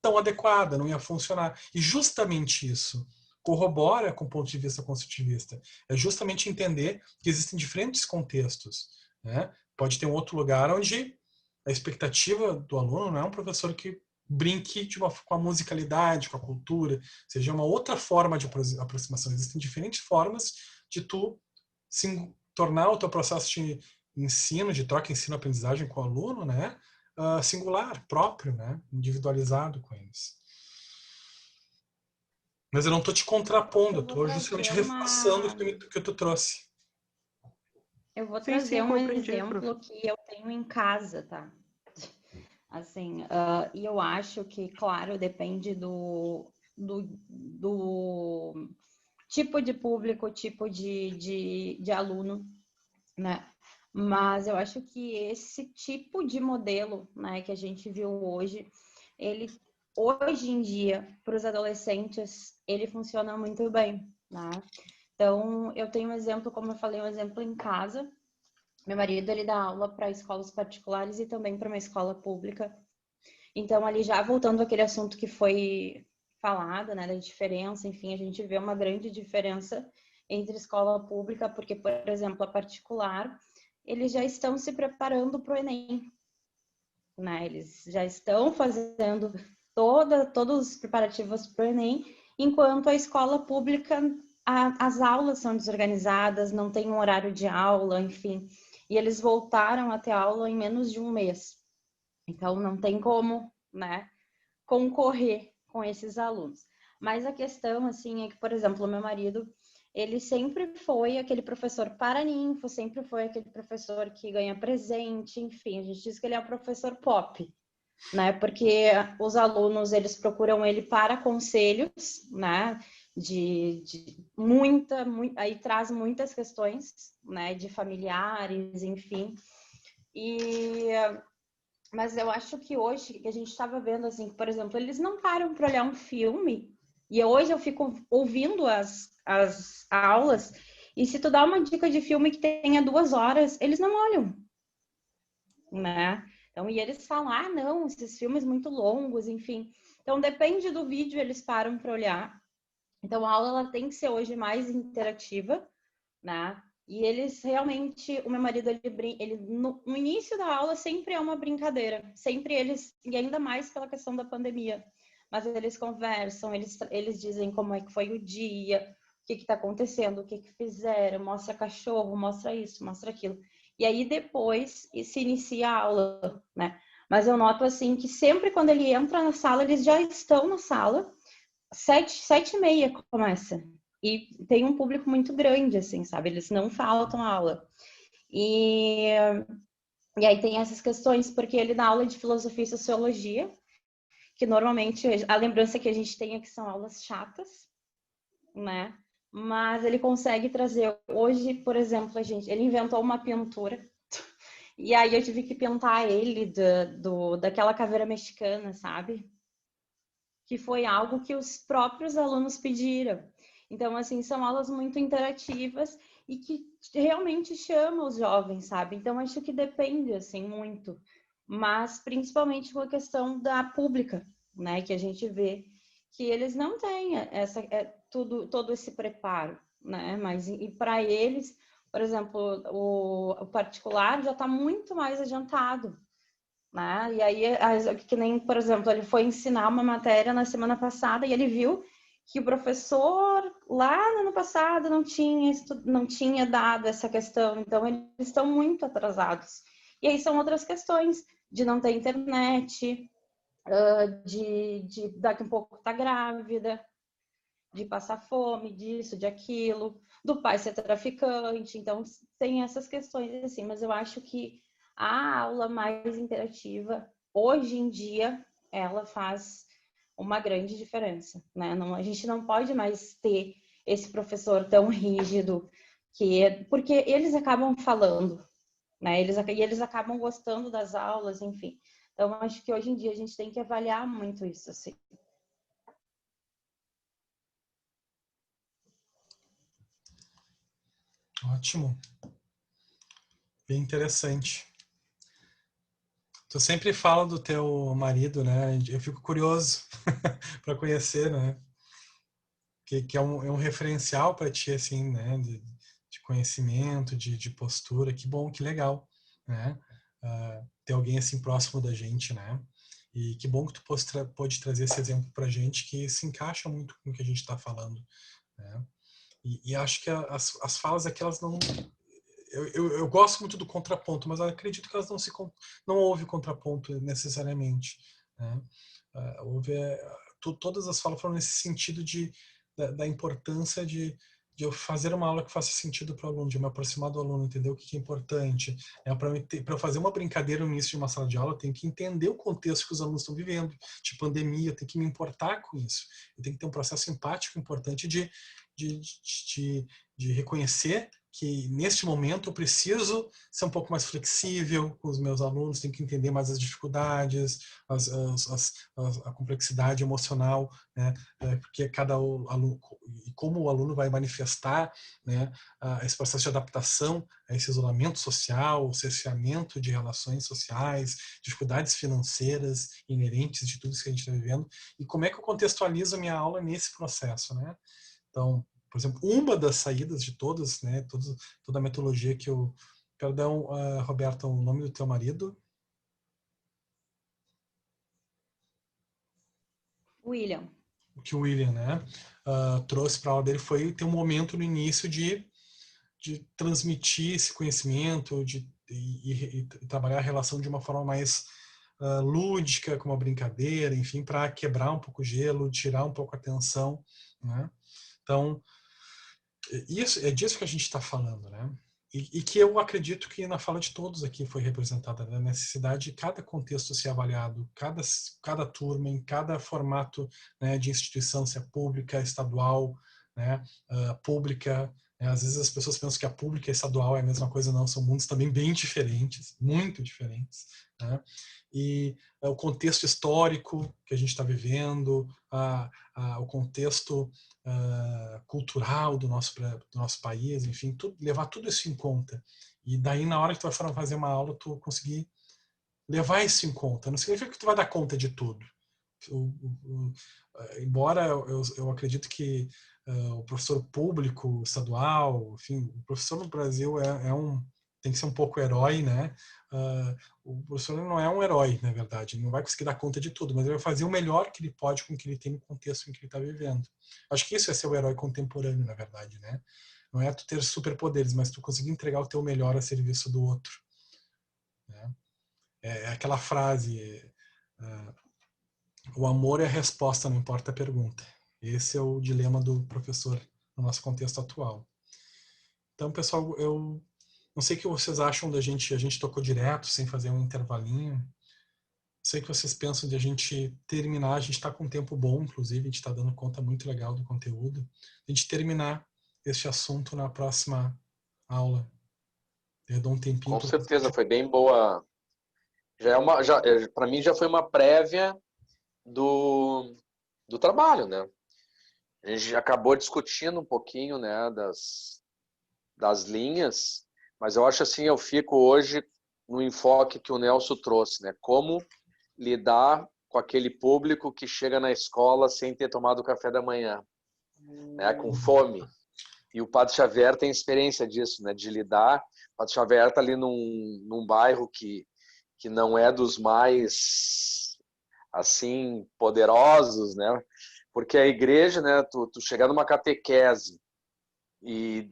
tão adequada, não ia funcionar. E justamente isso corrobora com o ponto de vista construtivista. É justamente entender que existem diferentes contextos, né? Pode ter um outro lugar onde a expectativa do aluno não é um professor que brinque com a musicalidade, com a cultura, seja uma outra forma de aproximação. Existem diferentes formas de tu tornar o teu processo de ensino, de troca, ensino-aprendizagem com o aluno, né? Singular, próprio, né? Individualizado com eles. Mas eu não estou te contrapondo, eu Eu vou estou justamente trazer reforçando uma... o que tu trouxe. Eu vou Sim, trazer um compreendi, exemplo prof. que eu tenho em casa, tá? Assim, e eu acho que, claro, depende do tipo de público, tipo de aluno, né? Mas eu acho que esse tipo de modelo, né, que a gente viu hoje, ele, hoje em dia, para os adolescentes, ele funciona muito bem, né? Então, eu tenho um exemplo, como eu falei, um exemplo em casa. Meu marido, ele dá aula para escolas particulares e também para uma escola pública. Então, ali já voltando àquele assunto que foi falado, né, da diferença, enfim, a gente vê uma grande diferença entre escola pública, porque, por exemplo, a particular, eles já estão se preparando para o Enem, né? Eles já estão fazendo todos os preparativos para o Enem, enquanto a escola pública, as aulas são desorganizadas, não tem um horário de aula, enfim, e eles voltaram a ter aula em menos de um mês. Então, não tem como, né, concorrer com esses alunos. Mas a questão, assim, é que, por exemplo, o meu marido, ele sempre foi aquele professor paraninfo, sempre foi aquele professor que ganha presente, enfim, a gente diz que ele é o professor pop, né, porque os alunos, eles procuram ele para conselhos, né, aí traz muitas questões, né, de familiares, enfim, mas eu acho que hoje, que a gente estava vendo, assim, por exemplo, eles não param para olhar um filme, e hoje eu fico ouvindo as aulas, e se tu dá uma dica de filme que tenha 2 horas, eles não olham, né? Então, e eles falam, não, esses filmes muito longos, enfim. Então, depende do vídeo, eles param para olhar. Então, a aula ela tem que ser hoje mais interativa, né? E eles realmente, o meu marido, ele no início da aula sempre é uma brincadeira, sempre eles, e ainda mais pela questão da pandemia, mas eles conversam, eles dizem como é que foi o dia, o que está acontecendo, o que fizeram, mostra cachorro, mostra isso, mostra aquilo. E aí depois se inicia a aula, né? Mas eu noto assim que sempre quando ele entra na sala, eles já estão na sala, 7h30 começa. E tem um público muito grande, assim, sabe? Eles não faltam aula. E aí tem essas questões, porque ele dá aula de filosofia e sociologia, que normalmente a lembrança que a gente tem é que são aulas chatas, né? Mas ele consegue trazer. Hoje, por exemplo, ele inventou uma pintura, e aí eu tive que pintar ele daquela caveira mexicana, sabe? Que foi algo que os próprios alunos pediram. Então, assim, são aulas muito interativas e que realmente chamam os jovens, sabe? Então, acho que depende, assim, muito. Mas, principalmente com a questão da pública, né? Que a gente vê que eles não têm todo esse preparo, né? Mas, e para eles, por exemplo, o particular já está muito mais adiantado, né? E aí, que nem, por exemplo, ele foi ensinar uma matéria na semana passada e ele viu que o professor lá no ano passado não tinha dado essa questão, então eles estão muito atrasados. E aí são outras questões de não ter internet, de daqui um pouco tá grávida, de passar fome, disso, de aquilo, do pai ser traficante, então tem essas questões assim, mas eu acho que a aula mais interativa, hoje em dia, ela faz uma grande diferença, né? A gente não pode mais ter esse professor tão rígido, porque eles acabam falando, né? Eles acabam gostando das aulas, enfim. Então, acho que hoje em dia a gente tem que avaliar muito isso, assim. Ótimo. Bem interessante. Tu sempre fala do teu marido, né? Eu fico curioso para conhecer, né? Que é um referencial para ti, assim, né? De conhecimento, de postura. Que bom, que legal, né? Ter alguém assim próximo da gente, né? E que bom que tu pôde trazer esse exemplo para gente que se encaixa muito com o que a gente está falando, né? E acho que as falas aqui, elas não... Eu gosto muito do contraponto, mas eu acredito que elas não houve contraponto necessariamente, né? Todas as falas foram nesse sentido de da importância de eu fazer uma aula que faça sentido para o aluno, de me aproximar do aluno, entender o que é importante. Para eu fazer uma brincadeira no início de uma sala de aula, eu tenho que entender o contexto que os alunos estão vivendo, de pandemia, eu tenho que me importar com isso. Eu tenho que ter um processo empático importante de reconhecer que, neste momento, eu preciso ser um pouco mais flexível com os meus alunos, tenho que entender mais as dificuldades, a complexidade emocional, né? Porque cada aluno, e como o aluno vai manifestar, né, esse processo de adaptação a esse isolamento social, o cerceamento de relações sociais, dificuldades financeiras inerentes de tudo isso que a gente está vivendo, e como é que eu contextualizo a minha aula nesse processo, né? Então, por exemplo, uma das saídas de todas, né, toda a metodologia que eu... Perdão, Roberta, o nome do teu marido? William. O que o William, né, trouxe para a aula dele foi ter um momento no início de transmitir esse conhecimento, e trabalhar a relação de uma forma mais lúdica, com uma brincadeira, enfim, para quebrar um pouco o gelo, tirar um pouco a tensão, né? Então, isso é disso que a gente está falando, né? E que eu acredito que na fala de todos aqui foi representada, a necessidade de cada contexto ser avaliado, cada turma, em cada formato, né, de instituição, se é pública, estadual, né, pública. Às vezes as pessoas pensam que a pública e a estadual é a mesma coisa, não, são mundos também bem diferentes, muito diferentes, né? E o contexto histórico que a gente está vivendo, o contexto cultural do nosso país, enfim, levar tudo isso em conta. E daí, na hora que tu vai fazer uma aula, tu conseguir levar isso em conta. Não significa que tu vai dar conta de tudo. Embora eu acredito que o professor público, estadual, enfim, o professor no Brasil tem que ser um pouco herói, né? O professor não é um herói, na verdade, ele não vai conseguir dar conta de tudo, mas ele vai fazer o melhor que ele pode com o que ele tem no contexto em que ele está vivendo. Acho que isso é ser o herói contemporâneo, na verdade, né? Não é tu ter superpoderes, mas tu conseguir entregar o teu melhor a serviço do outro, né? É aquela frase, o amor é a resposta, não importa a pergunta. Esse é o dilema do professor no nosso contexto atual. Então, pessoal, eu não sei o que vocês acham da gente. A gente tocou direto, sem fazer um intervalinho. Não sei o que vocês pensam de a gente terminar. A gente está com um tempo bom, inclusive. A gente está dando conta muito legal do conteúdo. A gente terminar este assunto na próxima aula. Eu dou um tempinho. Com certeza, foi bem boa. Para mim já foi uma prévia do trabalho, né? A gente acabou discutindo um pouquinho, né, das linhas, mas eu acho assim, eu fico hoje no enfoque que o Nelson trouxe, né? Como lidar com aquele público que chega na escola sem ter tomado o café da manhã, né, com fome. E o Padre Xavier tem experiência disso, né, de lidar. O Padre Xavier está ali num bairro que não é dos mais, assim, poderosos, né? Porque a igreja, né, tu chegar numa catequese e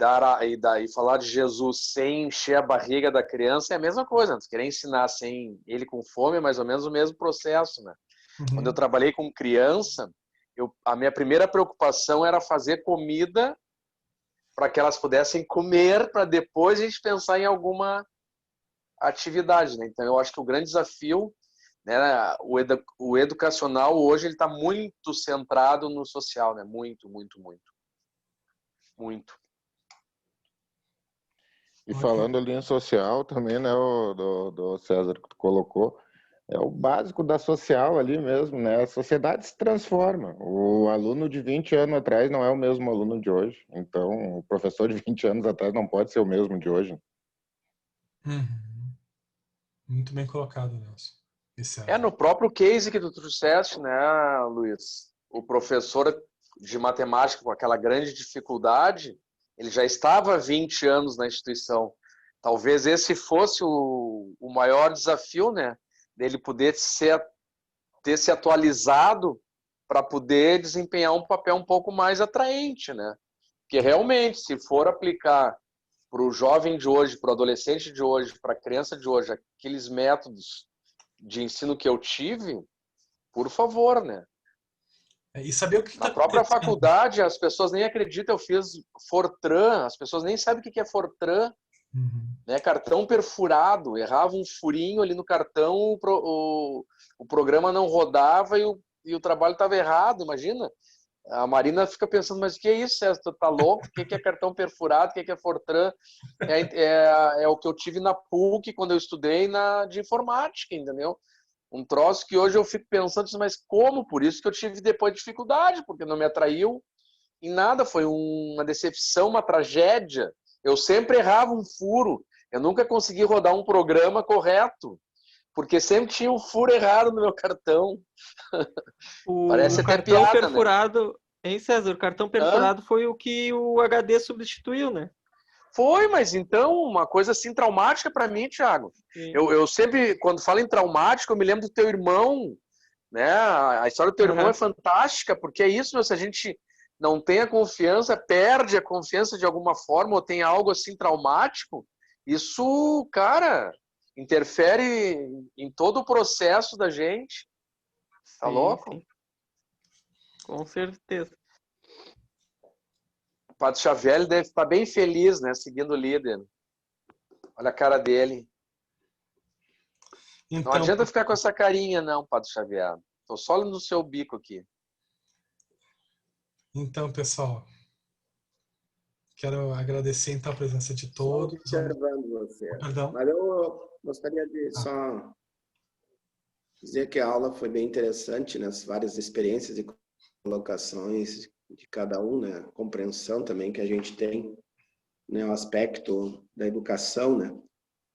falar de Jesus sem encher a barriga da criança é a mesma coisa, né? Tu querer ensinar sem ele com fome é mais ou menos o mesmo processo, né? Quando eu trabalhei com criança, a minha primeira preocupação era fazer comida para que elas pudessem comer, para depois a gente pensar em alguma atividade, né? Então eu acho que o grande desafio, né, o educacional hoje ele está muito centrado no social, né? Muito. E falando ali em social também, né, do César que tu colocou, é o básico da social ali mesmo, né? A sociedade se transforma. O aluno de 20 anos atrás não é o mesmo aluno de hoje. Então, o professor de 20 anos atrás não pode ser o mesmo de hoje. Muito bem colocado, Nelson. No próprio case que tu trouxeste, né, Luiz? O professor de matemática com aquela grande dificuldade, ele já estava há 20 anos na instituição. Talvez esse fosse o maior desafio, né? Dele poder ter se atualizado para poder desempenhar um papel um pouco mais atraente, né? Porque realmente, se for aplicar para o jovem de hoje, para o adolescente de hoje, para a criança de hoje, aqueles métodos de ensino que eu tive, por favor, né? E saber o que Na própria faculdade, as pessoas nem acreditam, eu fiz Fortran, as pessoas nem sabem o que é Fortran. Né? Cartão perfurado, errava um furinho ali no cartão, o programa não rodava e o trabalho estava errado, imagina. A Marina fica pensando, mas o que é isso, César? Tu tá louco? O que é cartão perfurado? O que é Fortran? É o que eu tive na PUC quando eu estudei de informática, entendeu? Um troço que hoje eu fico pensando, mas como? Por isso que eu tive depois dificuldade, porque não me atraiu em nada, foi uma decepção, uma tragédia. Eu sempre errava um furo, eu nunca consegui rodar um programa correto, porque sempre tinha um furo errado no meu cartão. Parece até cartão piada, perfurado, né? Hein, César? O cartão perfurado foi o que o HD substituiu, né? Foi, mas então, uma coisa assim traumática para mim, Thiago. Eu sempre, quando falo em traumático, eu me lembro do teu irmão, né? A história do teu irmão é fantástica, porque é isso, meu, se a gente não tem a confiança, perde a confiança de alguma forma, ou tem algo assim traumático, isso, cara, interfere em todo o processo da gente. Tá louco? Sim. Com certeza. O Padre Xavier deve estar bem feliz, né? Seguindo o líder. Olha a cara dele. Então, não adianta ficar com essa carinha, não, Padre Xavier. Tô só no seu bico aqui. Então, pessoal, quero agradecer então a presença de todos. Observando você. Perdão. Mas eu gostaria de só dizer que a aula foi bem interessante, nas várias experiências e colocações de cada um, né? A compreensão também que a gente tem, né? O aspecto da educação, né?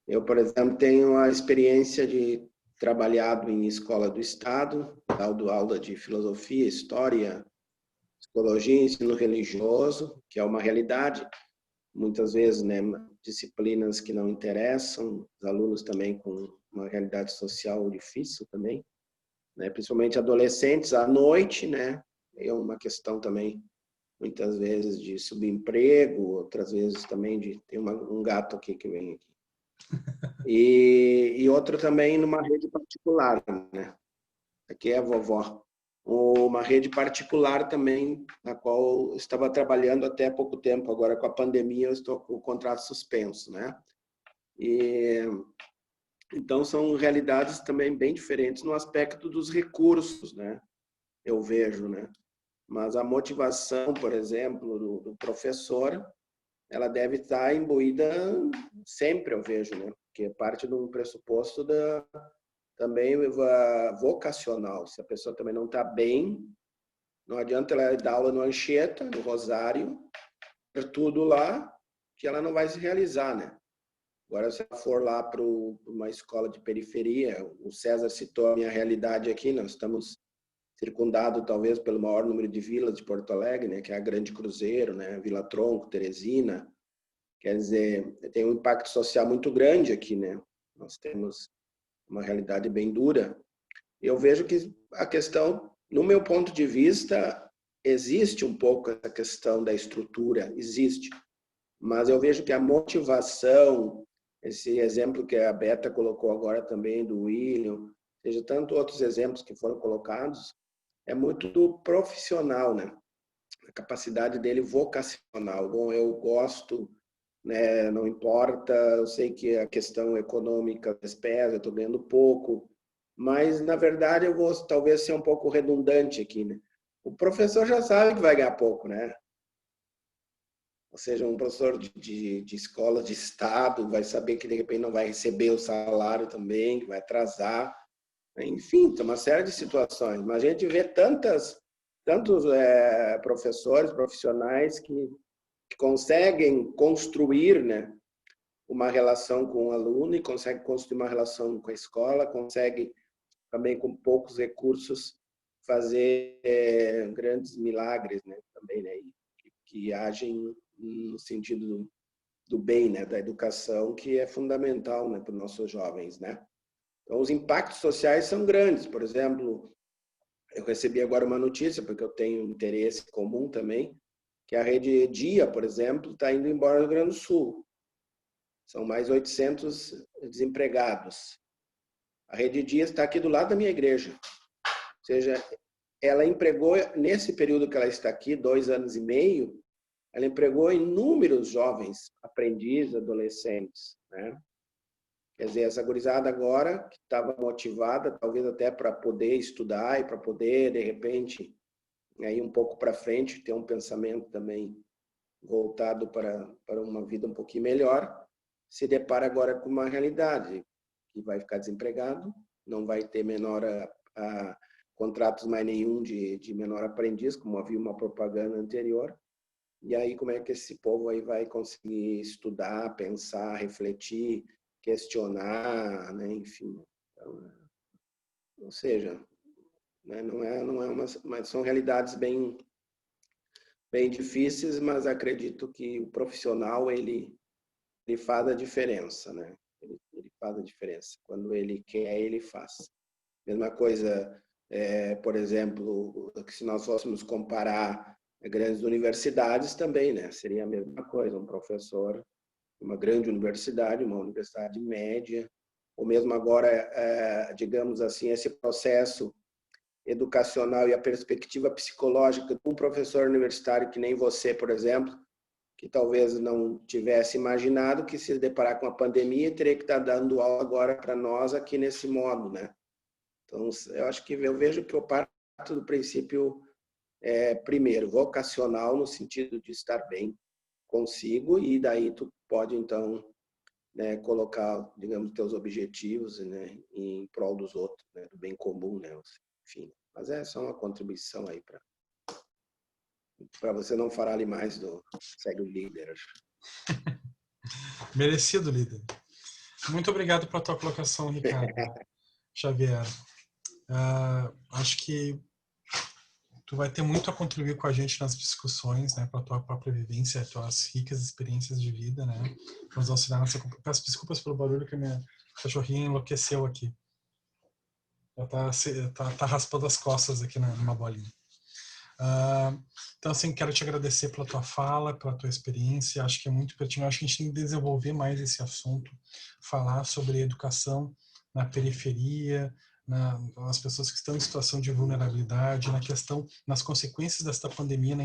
Eu, por exemplo, tenho a experiência de trabalhado em escola do Estado, dado aula de filosofia, história, psicologia, ensino religioso, que é uma realidade, muitas vezes, né, disciplinas que não interessam, os alunos também com uma realidade social difícil também, né, principalmente adolescentes à noite, né, é uma questão também, muitas vezes, de subemprego, outras vezes também de... Tem um gato aqui que vem aqui. E outro também numa rede particular, né, aqui é a vovó. Uma rede particular também, na qual eu estava trabalhando até há pouco tempo. Agora, com a pandemia, eu estou com o contrato suspenso, né? Então, são realidades também bem diferentes no aspecto dos recursos, né? Eu vejo, né? Mas a motivação, por exemplo, do professor, ela deve estar imbuída sempre, eu vejo, né? Porque parte de um pressuposto também vocacional. Se a pessoa também não está bem, não adianta ela dar aula no Anchieta, no Rosário, tudo lá, que ela não vai se realizar, né? Agora, se ela for lá para uma escola de periferia, o César citou a minha realidade aqui, nós estamos circundados talvez pelo maior número de vilas de Porto Alegre, né? Que é a Grande Cruzeiro, né? Vila Tronco, Teresina. Quer dizer, tem um impacto social muito grande aqui, né? Nós temos uma realidade bem dura. Eu vejo que a questão, no meu ponto de vista, existe um pouco essa questão da estrutura, existe. Mas eu vejo que a motivação, esse exemplo que a Beta colocou agora também, do William, seja tanto outros exemplos que foram colocados, é muito do profissional, né? A capacidade dele vocacional. Bom, eu gosto, né? Não importa, eu sei que a questão econômica pesa, eu estou ganhando pouco, mas na verdade eu vou talvez ser um pouco redundante aqui, né? O professor já sabe que vai ganhar pouco, né? Ou seja, um professor de escola de estado vai saber que de repente não vai receber o salário também, que vai atrasar. Enfim, tem uma série de situações. Mas a gente vê tantos professores, profissionais que conseguem construir, né, uma relação com o aluno e conseguem construir uma relação com a escola, conseguem também com poucos recursos fazer grandes milagres, né, também, né, que agem no sentido do bem, né, da educação, que é fundamental, né, para os nossos jovens, né. Então, os impactos sociais são grandes. Por exemplo, eu recebi agora uma notícia, porque eu tenho interesse comum também, que a rede Dia, por exemplo, está indo embora do Rio Grande do Sul. São mais 800 desempregados. A rede Dia está aqui do lado da minha igreja. Ou seja, ela empregou, nesse período que ela está aqui, 2 anos e meio, ela empregou inúmeros jovens aprendizes, adolescentes, né? Quer dizer, essa gurizada agora, que estava motivada, talvez até para poder estudar e para poder, de repente, ir um pouco para frente, ter um pensamento também voltado para uma vida um pouquinho melhor, se depara agora com uma realidade, que vai ficar desempregado, não vai ter contratos mais nenhum de menor aprendiz, como havia uma propaganda anterior. E aí, como é que esse povo aí vai conseguir estudar, pensar, refletir, questionar, né? Enfim. Então, ou seja, né? não é mas são realidades bem difíceis, mas acredito que o profissional ele faz a diferença, né? Ele faz a diferença. Quando ele quer, ele faz. Mesma coisa, por exemplo, se nós fôssemos comparar grandes universidades também, né? Seria a mesma coisa, um professor de uma grande universidade, uma universidade média, ou mesmo agora, digamos assim, esse processo educacional e a perspectiva psicológica de um professor universitário que nem você, por exemplo, que talvez não tivesse imaginado que se deparar com a pandemia teria que estar dando aula agora para nós aqui nesse modo, né? Então, eu vejo que eu parto do princípio, primeiro, vocacional, no sentido de estar bem consigo, e daí tu pode, então, né, colocar, digamos, teus objetivos, né, em prol dos outros, né, do bem comum, né? Enfim, mas é só uma contribuição aí para você não falar ali mais do segue o líder. Merecido, líder. Muito obrigado pela tua colocação, Ricardo Xavier. Acho que tu vai ter muito a contribuir com a gente nas discussões, né, para a tua própria vivência, tuas ricas experiências de vida, né, nos auxiliar nessa... Peço desculpas pelo barulho que a minha cachorrinha enlouqueceu aqui. Ela tá raspando as costas aqui numa bolinha. Então, assim, quero te agradecer pela tua fala, pela tua experiência. Acho que é muito pertinente. Acho que a gente tem que desenvolver mais esse assunto, falar sobre educação na periferia, nas pessoas que estão em situação de vulnerabilidade, nas consequências desta pandemia,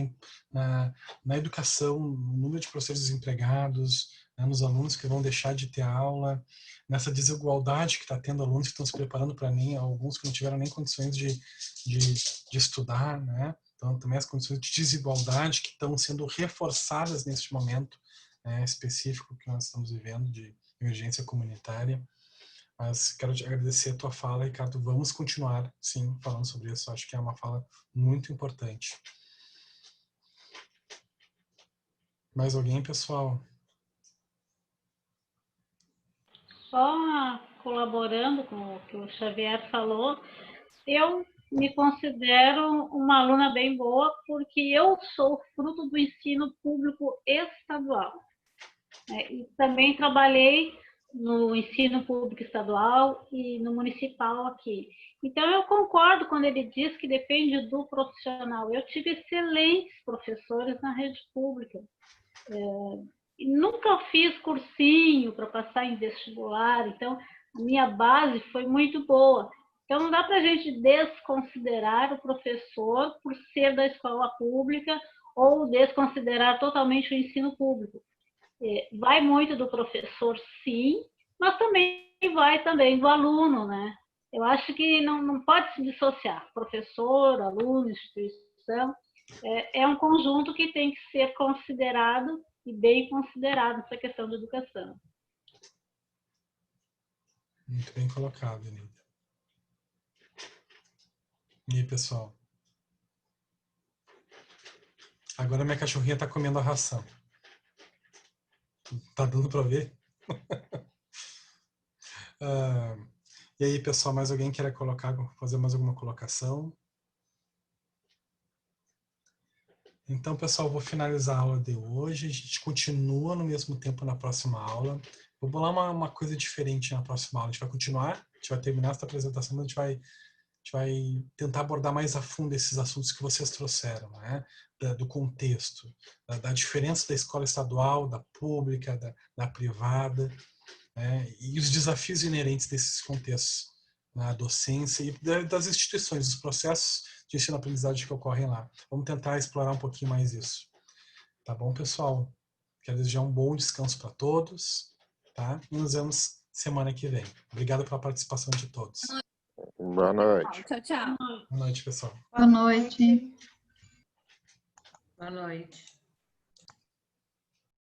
na educação, no número de professores desempregados, né, nos alunos que vão deixar de ter aula, nessa desigualdade que está tendo alunos que estão se preparando para nem, alguns que não tiveram nem condições de estudar, né? Então, também as condições de desigualdade que estão sendo reforçadas neste momento específico que nós estamos vivendo de emergência comunitária. Mas quero te agradecer a tua fala, Ricardo. Vamos continuar, sim, falando sobre isso. Acho que é uma fala muito importante. Mais alguém, pessoal? Só colaborando com o que o Xavier falou, eu me considero uma aluna bem boa porque eu sou fruto do ensino público estadual. E também trabalhei no ensino público estadual e no municipal aqui. Então, eu concordo quando ele diz que depende do profissional. Eu tive excelentes professores na rede pública. Nunca fiz cursinho para passar em vestibular, então a minha base foi muito boa. Então, não dá para a gente desconsiderar o professor por ser da escola pública ou desconsiderar totalmente o ensino público. Vai muito do professor, sim, mas também vai também do aluno, né? Eu acho que não pode se dissociar. Professor, aluno, instituição, é um conjunto que tem que ser considerado e bem considerado essa questão de educação. Muito bem colocado, Anita. E aí, pessoal? Agora minha cachorrinha está comendo a ração. Tá dando para ver? E aí, pessoal, mais alguém quer fazer mais alguma colocação? Então, pessoal, vou finalizar a aula de hoje. A gente continua no mesmo tempo na próxima aula. Vou bolar uma coisa diferente na próxima aula. A gente vai continuar, a gente vai terminar essa apresentação, mas a gente vai tentar abordar mais a fundo esses assuntos que vocês trouxeram, né? Do contexto, da diferença da escola estadual, da pública, da privada, né? E os desafios inerentes desses contextos, na docência e das instituições, os processos de ensino-aprendizagem que ocorrem lá. Vamos tentar explorar um pouquinho mais isso. Tá bom, pessoal? Quero desejar um bom descanso para todos, tá? E nos vemos semana que vem. Obrigado pela participação de todos. Boa noite. Tchau, tchau. Boa noite, pessoal. Boa noite. Boa noite.